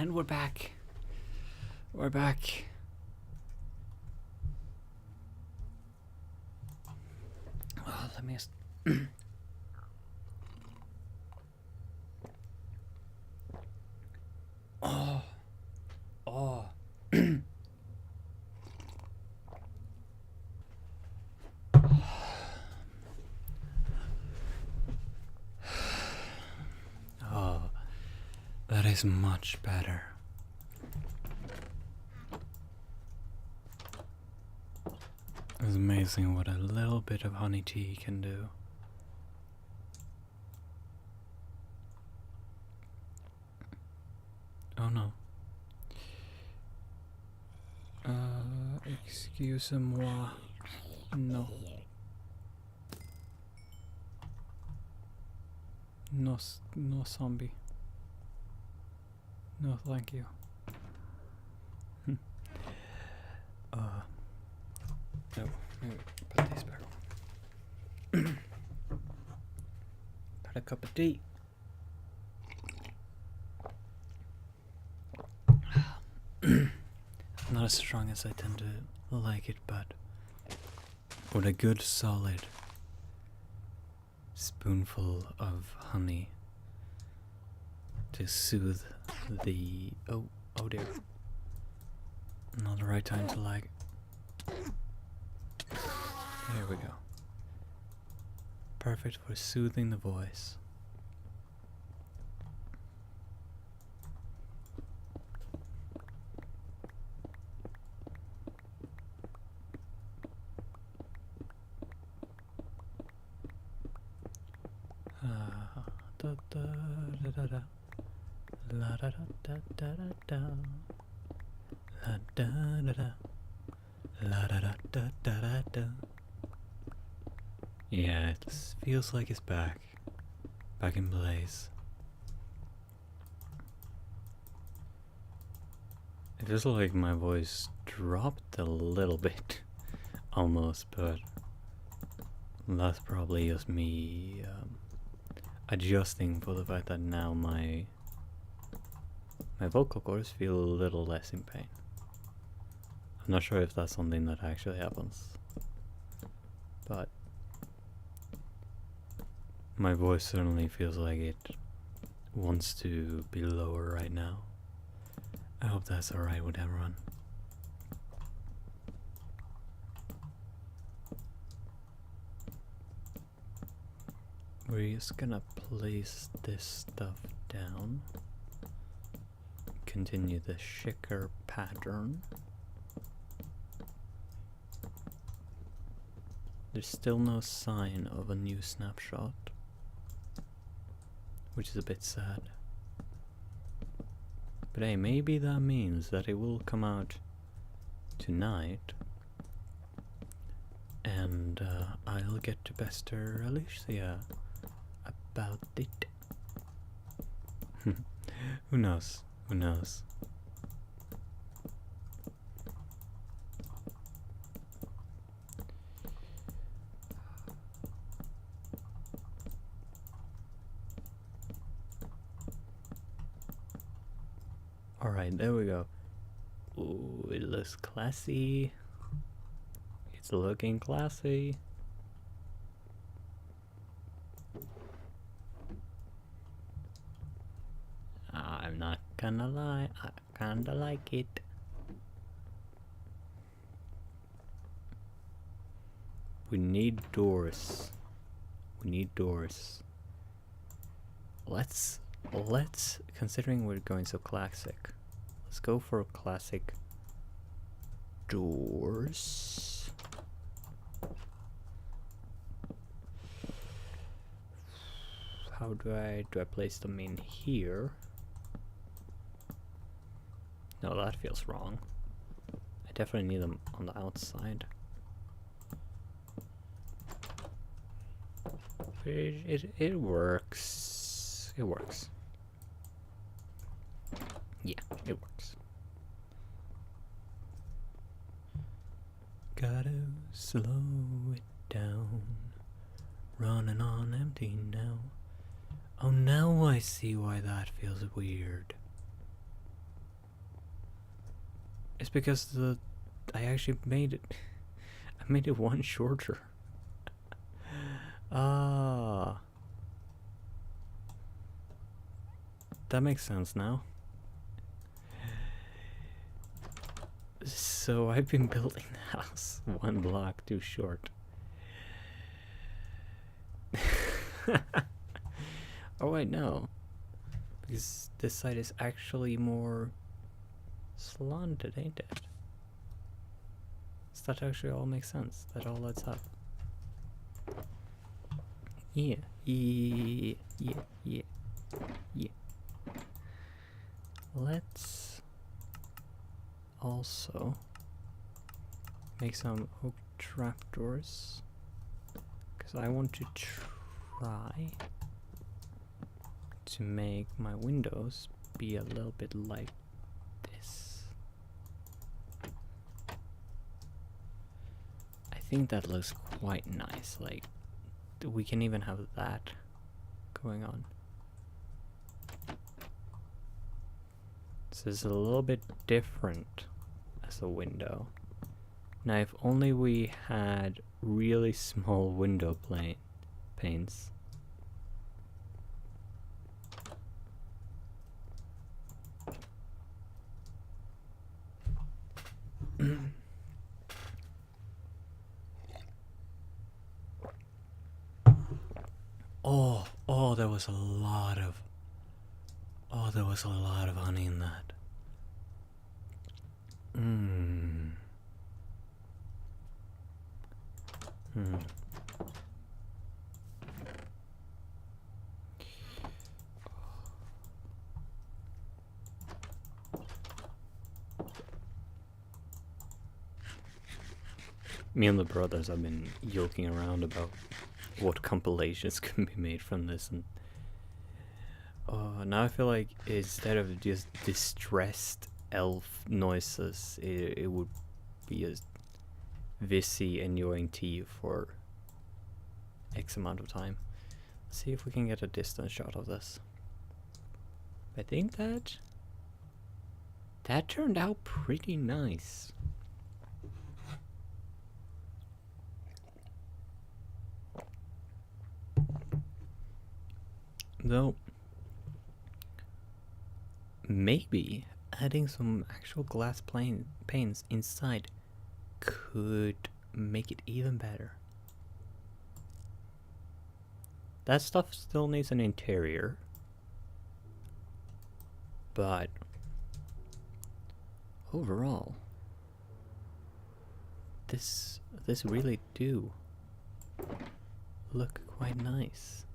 And we're back. We're back. Oh, let me just... Oh. Oh. Oh, that is much better. It's amazing what a little bit of honey tea can do. Oh no. Excusez-moi. No. No, no zombie. No, thank you. No, put these back on. Got a cup of tea. Not as strong as I tend to like it, but with a good solid spoonful of honey to soothe the... oh dear. Not the right time to like... There we go. Perfect for soothing the voice. Da da da da da, la da da da da da, la da da da, la da da da da da. Yeah, it feels like it's back in Blaze. It feels like my voice dropped a little bit, almost, but that's probably just me adjusting for the fact that now my vocal cords feel a little less in pain. I'm not sure if that's something that actually happens, but my voice certainly feels like it wants to be lower right now. I hope that's alright with everyone. We're just gonna place this stuff down. Continue the shaker pattern. There's still no sign of a new snapshot, which is a bit sad. But hey, maybe that means that it will come out tonight, and I'll get to pester Alicia about it. Who knows? Who knows? Alright, there we go. Ooh, it looks classy. It's looking classy. I'm not gonna lie, I kinda like it. We need doors. We need doors. Let's, considering we're going so classic, let's go for classic doors. How do I place them in here? No, that feels wrong. I definitely need them on the outside. It works. It works. Yeah, it works. Gotta slow it down. Running on empty now. Oh, now I see why that feels weird. It's because I actually made it. I made it one shorter. Ah, that makes sense now. So I've been building the house one block too short. Oh wait, no. Because this side is actually more slanted, ain't it? So that actually all makes sense. That all adds up. Yeah. Let's also make some oak trapdoors. Because I want to try to make my windows be a little bit like this. I think that looks quite nice. Like, we can even have that going on. So it's a little bit different as a window. Now, if only we had really small window panes. Oh, there was a lot of... Oh, there was a lot of honey in that. Me and the brothers have been joking around about what compilations can be made from this, and now I feel like instead of just distressed elf noises, it would be a Visi enjoying tea for X amount of time. Let's see if we can get a distance shot of this. I think that turned out pretty nice. Though, maybe adding some actual glass panes inside could make it even better. That stuff still needs an interior, but overall, this really do look quite nice.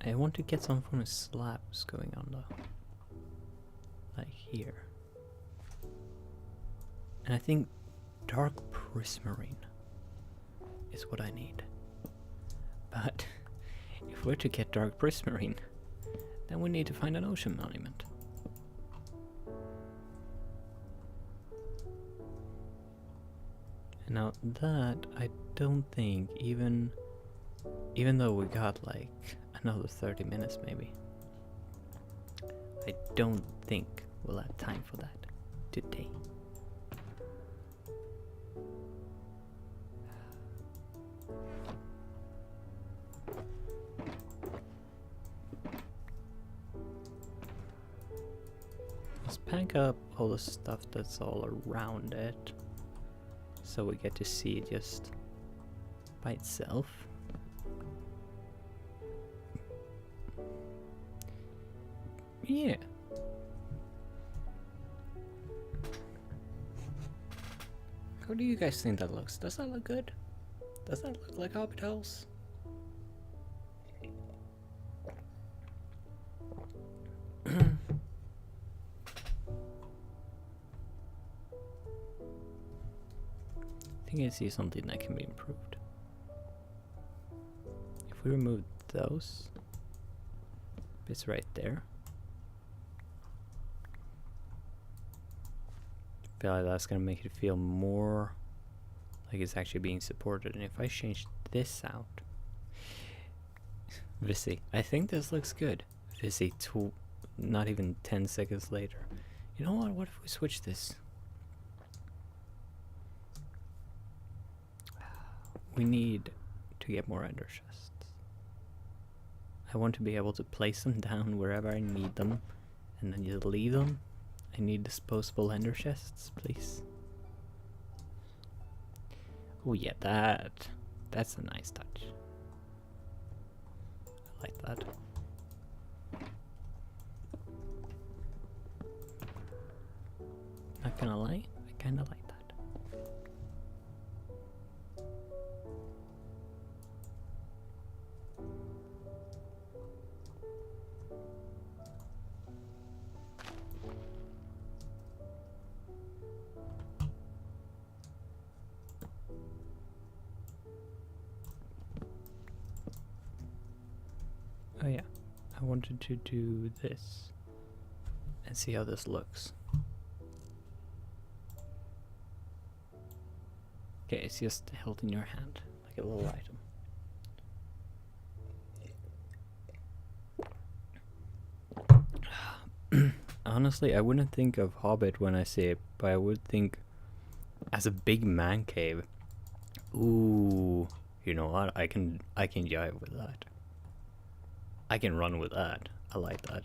I want to get some from the slabs going on though. Like here. And I think dark prismarine is what I need. But if we're to get dark prismarine, then we need to find an ocean monument. And now that I don't think even though we got like another 30 minutes maybe, I don't think we'll have time for that today. Let's pack up all the stuff that's all around it, so we get to see it just by itself. Yeah. How do you guys think that looks? Does that look good? Does that look like Hobbit House? I think I see something that can be improved. If we remove those bits right there, I feel like that's gonna make it feel more like it's actually being supported. And if I change this out, Visi. I think this looks good. Visi, not even 10 seconds later. You know what? What if we switch this? We need to get more ender chests. I want to be able to place them down wherever I need them and then just leave them. I need disposable ender chests, please. Oh yeah, that's a nice touch. I like that. Not gonna lie, I kinda like that. Oh yeah, I wanted to do this and see how this looks. Okay, it's just held in your hand, like a little item. Honestly, I wouldn't think of Hobbit when I say it, but I would think as a big man cave. Ooh, you know what? I can jive with that. I can run with that. I like that.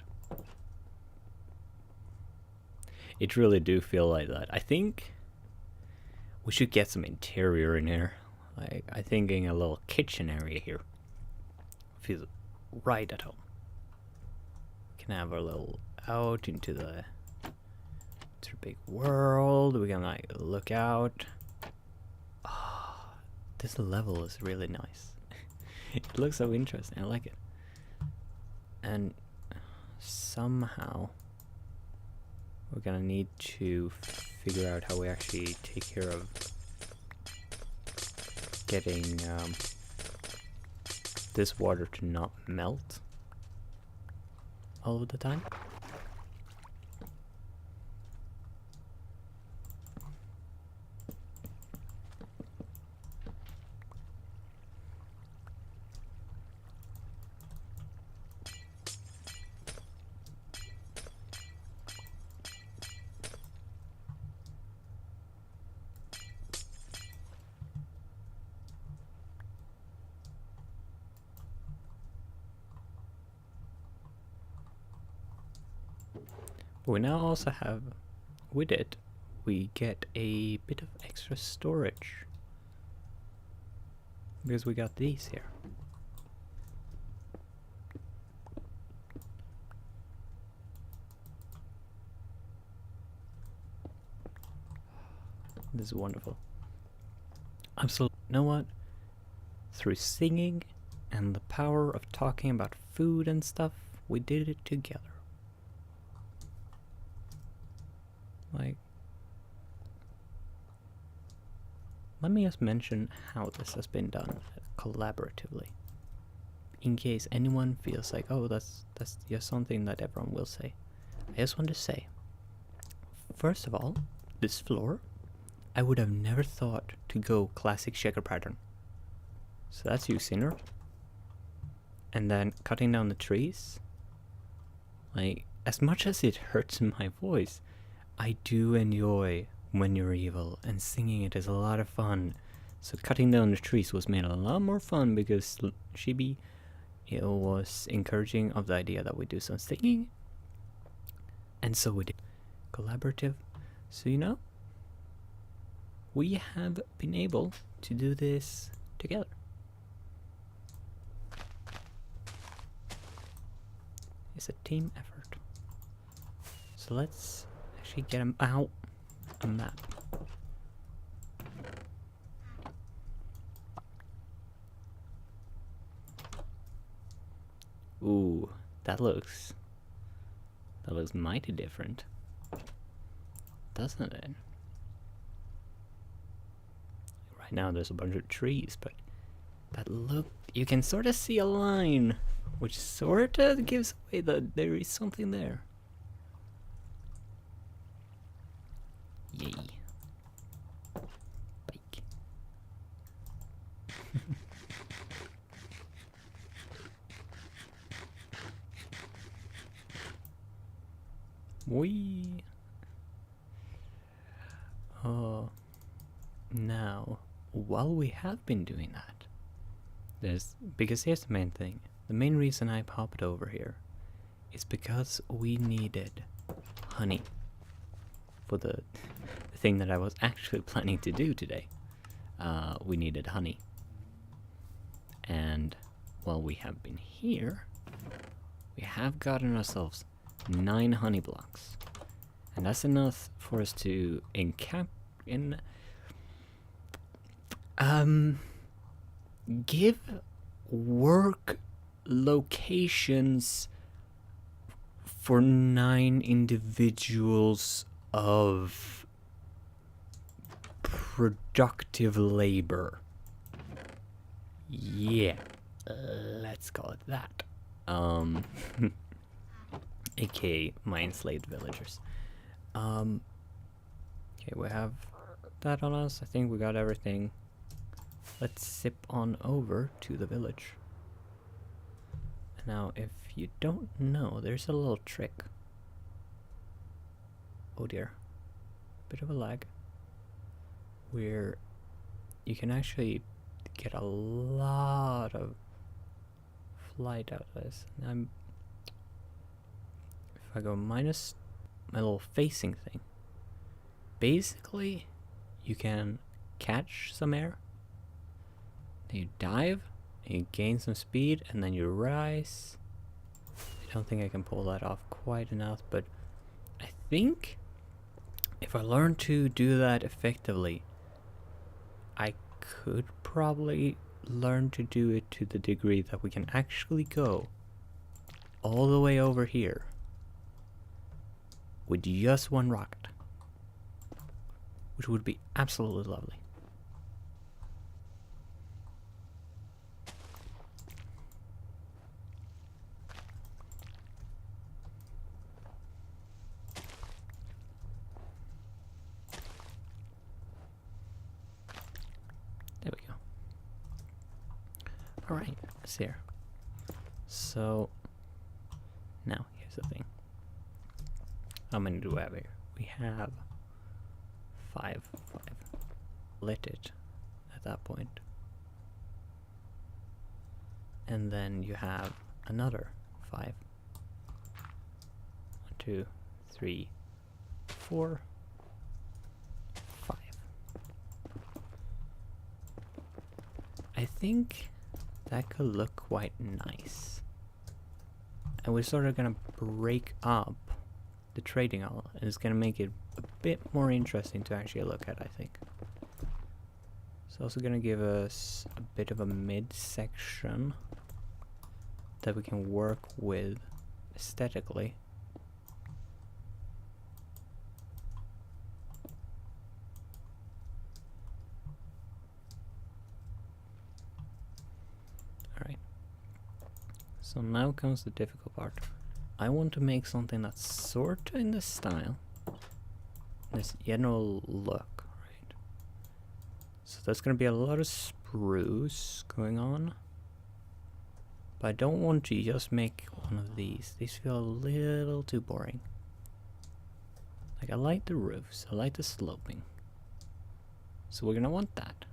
It really do feel like that. I think we should get some interior in here. Like, I'm thinking a little kitchen area here. Feels right at home. We can have our little out into the big world. We can like look out. Oh, this level is really nice. It looks so interesting. I like it. And somehow we're gonna need to figure out how we actually take care of getting this water to not melt all of the time. We now also have, with it, we get a bit of extra storage. Because we got these here. This is wonderful. Absolutely. You know what? Through singing and the power of talking about food and stuff, we did it together. Like, let me just mention how this has been done collaboratively. In case anyone feels like, oh, that's just something that everyone will say. I just want to say, first of all, this floor, I would have never thought to go classic checker pattern. So that's you, Sinner. And then cutting down the trees. Like, as much as it hurts in my voice, I do enjoy When You're Evil, and singing it is a lot of fun. So cutting down the trees was made a lot more fun because Shibi was encouraging of the idea that we do some singing. And so we did collaborative. So you know, we have been able to do this together. It's a team effort. So let's actually get him out a map. Ooh, that looks mighty different, doesn't it? Right now there's a bunch of trees, but that look, you can sort of see a line, which sort of gives away that there is something there. Yay. Bike. We. Now, while we have been doing that, because here's the main thing. The main reason I popped over here is because we needed honey for the thing that I was actually planning to do today. We needed honey. And while we have been here, we have gotten ourselves 9 honey blocks. And that's enough for us to give work locations for 9 individuals of productive labor. Yeah, let's call it that. AKA my enslaved villagers. Okay, we have that on us. I think we got everything. Let's zip on over to the village. Now, if you don't know, there's a little trick. Oh dear. Bit of a lag. Where you can actually get a lot of flight out of this. If I go minus my little facing thing, basically you can catch some air, then you dive, and you gain some speed, and then you rise. I don't think I can pull that off quite enough, but I think if I learn to do that effectively, I could probably learn to do it to the degree that we can actually go all the way over here with just one rocket, which would be absolutely lovely. There we go. Alright, let's see here. So, now, here's the thing. How many do we have here? We have 5. Lit it at that point. And then you have another 5. 1, 2, 3, 4, 5. I think that could look quite nice. And we're sort of gonna break up the trading hall, and it's gonna make it a bit more interesting to actually look at, I think. It's also gonna give us a bit of a mid-section that we can work with aesthetically. Alright. So now comes the difficult part. I want to make something that's sort of in this style. This general look, right? So there's gonna be a lot of spruce going on. But I don't want to just make one of these. These feel a little too boring. Like, I like the roofs, I like the sloping. So we're gonna want that.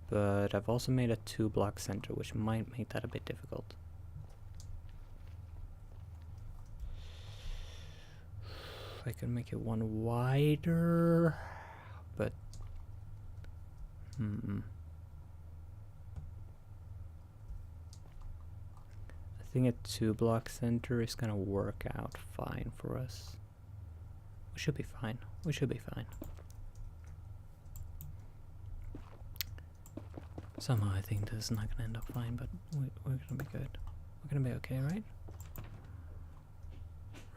But I've also made a 2-block center, which might make that a bit difficult. I could make it one wider, but I think a 2-block center is gonna work out fine for us. We should be fine. We should be fine. Somehow I think this is not gonna end up fine, but we're gonna be good. We're gonna be okay, right?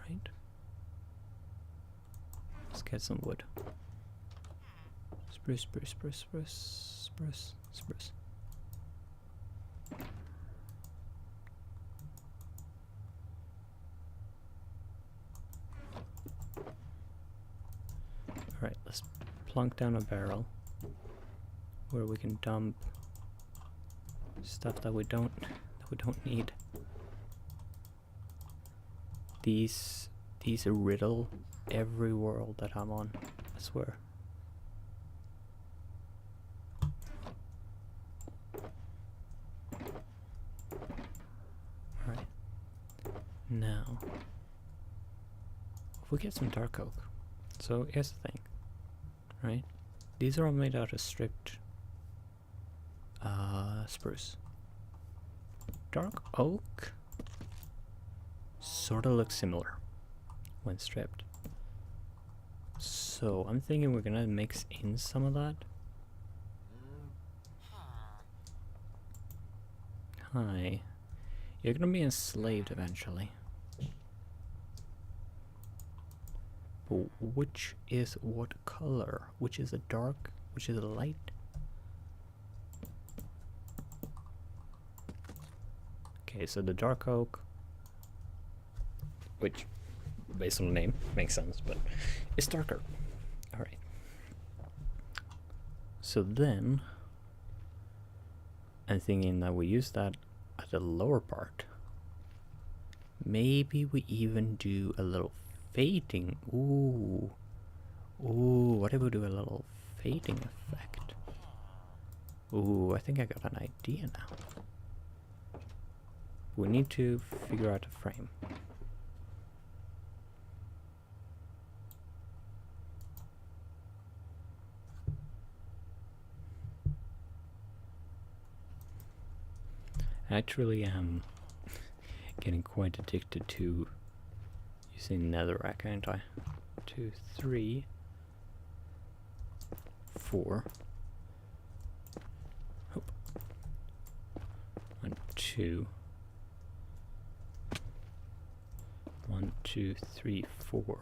Right? Let's get some wood. Spruce, spruce, spruce, spruce, spruce, spruce. Alright, let's plunk down a barrel where we can dump stuff that we don't need. These riddle every world that I'm on, I swear. Alright. Now, if we get some dark oak. So here's the thing, right? These are all made out of stripped spruce. Dark oak sort of looks similar when stripped. So I'm thinking we're gonna mix in some of that. Hi. You're gonna be enslaved eventually. But which is what color? Which is a dark? Which is a light? Okay, so the dark oak, which based on the name makes sense, but it's darker. Alright. So then I'm thinking that we use that at the lower part. Maybe we even do a little fading. Ooh. Ooh, what if we do a little fading effect? Ooh, I think I got an idea now. We need to figure out a frame. I actually am getting quite addicted to using netherrack, aren't I? 2, 3, 4. Oh. 1, 2. 1, 2, 3, 4.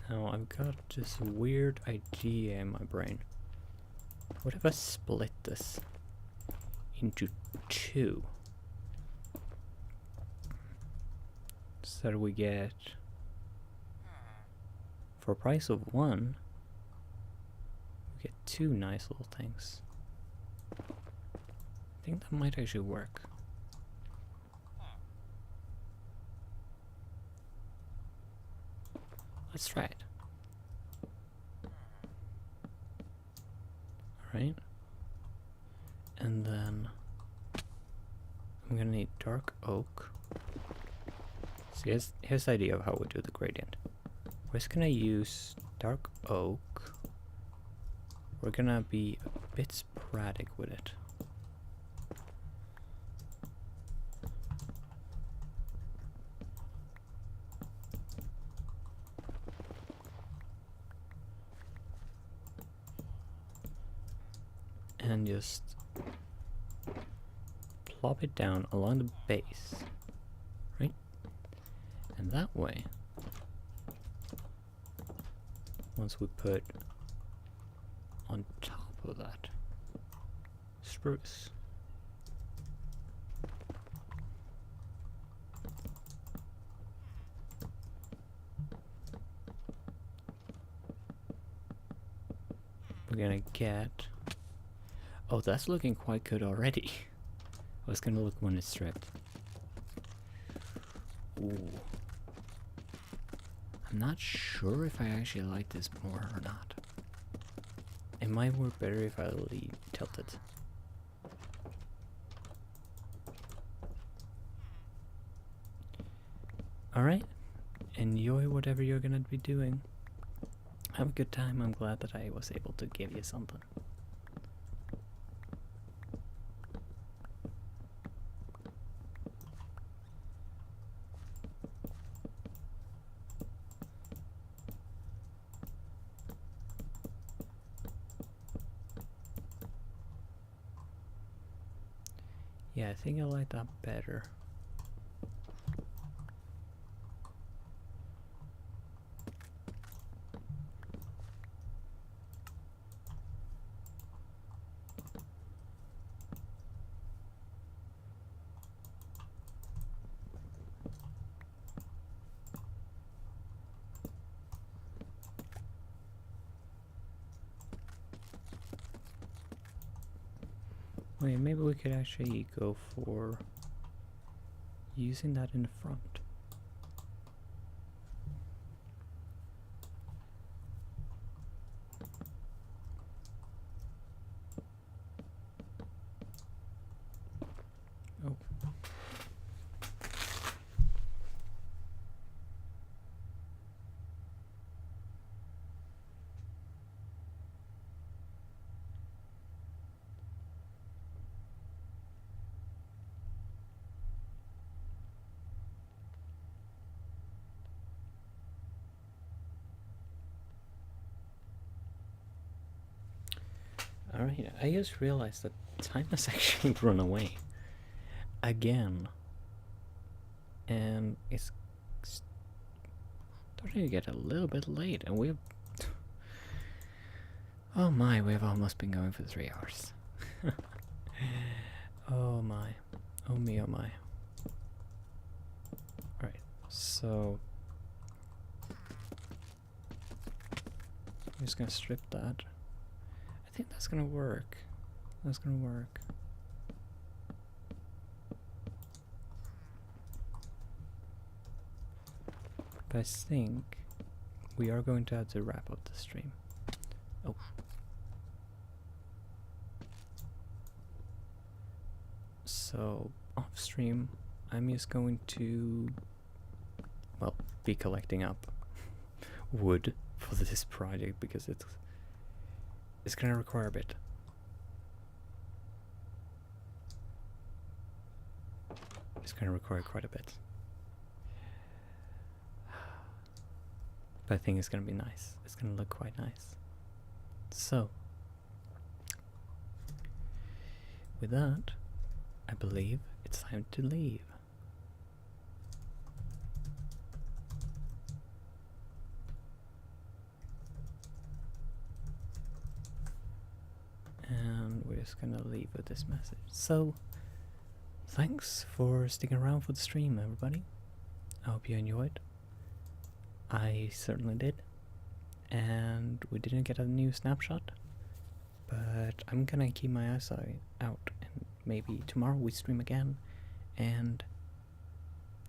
Now I've got this weird idea in my brain. What if I split this into 2? So that we get, for a price of 1, we get 2 nice little things. I think that might actually work. Let's try it. Alright. And then I'm gonna need dark oak. See, here's the idea of how we do the gradient. We're just gonna use dark oak. We're gonna be a bit sporadic with it. And just plop it down along the base, right? And that way, once we put on top of that spruce, we're gonna get, oh, that's looking quite good already. I was gonna look when it's stripped. Ooh. I'm not sure if I actually like this more or not. It might work better if I tilt it. Alright. Enjoy whatever you're gonna be doing. Have a good time. I'm glad that I was able to give you something. Yeah, I think I like that better. Wait, maybe we could actually go for using that in the front. Oh. Alright, I just realized that time has actually run away. Again. And it's starting to get a little bit late, and we've... Oh my, we've almost been going for 3 hours. Oh my. Oh me, oh my. Alright, so... I'm just gonna strip that. I think that's gonna work. That's gonna work. But I think we are going to have to wrap up the stream. Oh. So, off stream, I'm just going to, well, be collecting up wood for this project because it's gonna require a bit. It's gonna require quite a bit. But I think it's gonna be nice. It's gonna look quite nice. So, with that, I believe it's time to leave. And we're just gonna leave with this message. So, thanks for sticking around for the stream, everybody. I hope you enjoyed. I certainly did. And we didn't get a new snapshot, but I'm gonna keep my eyes out, and maybe tomorrow we stream again and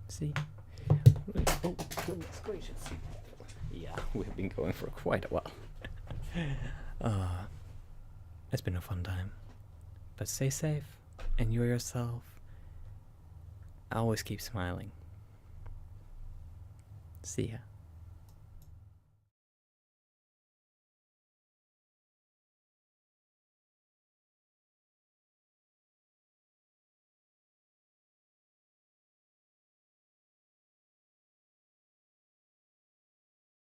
see. Oh, goodness gracious. Yeah, we've been going for quite a while. It's been a fun time. But stay safe, enjoy yourself, always keep smiling. See ya.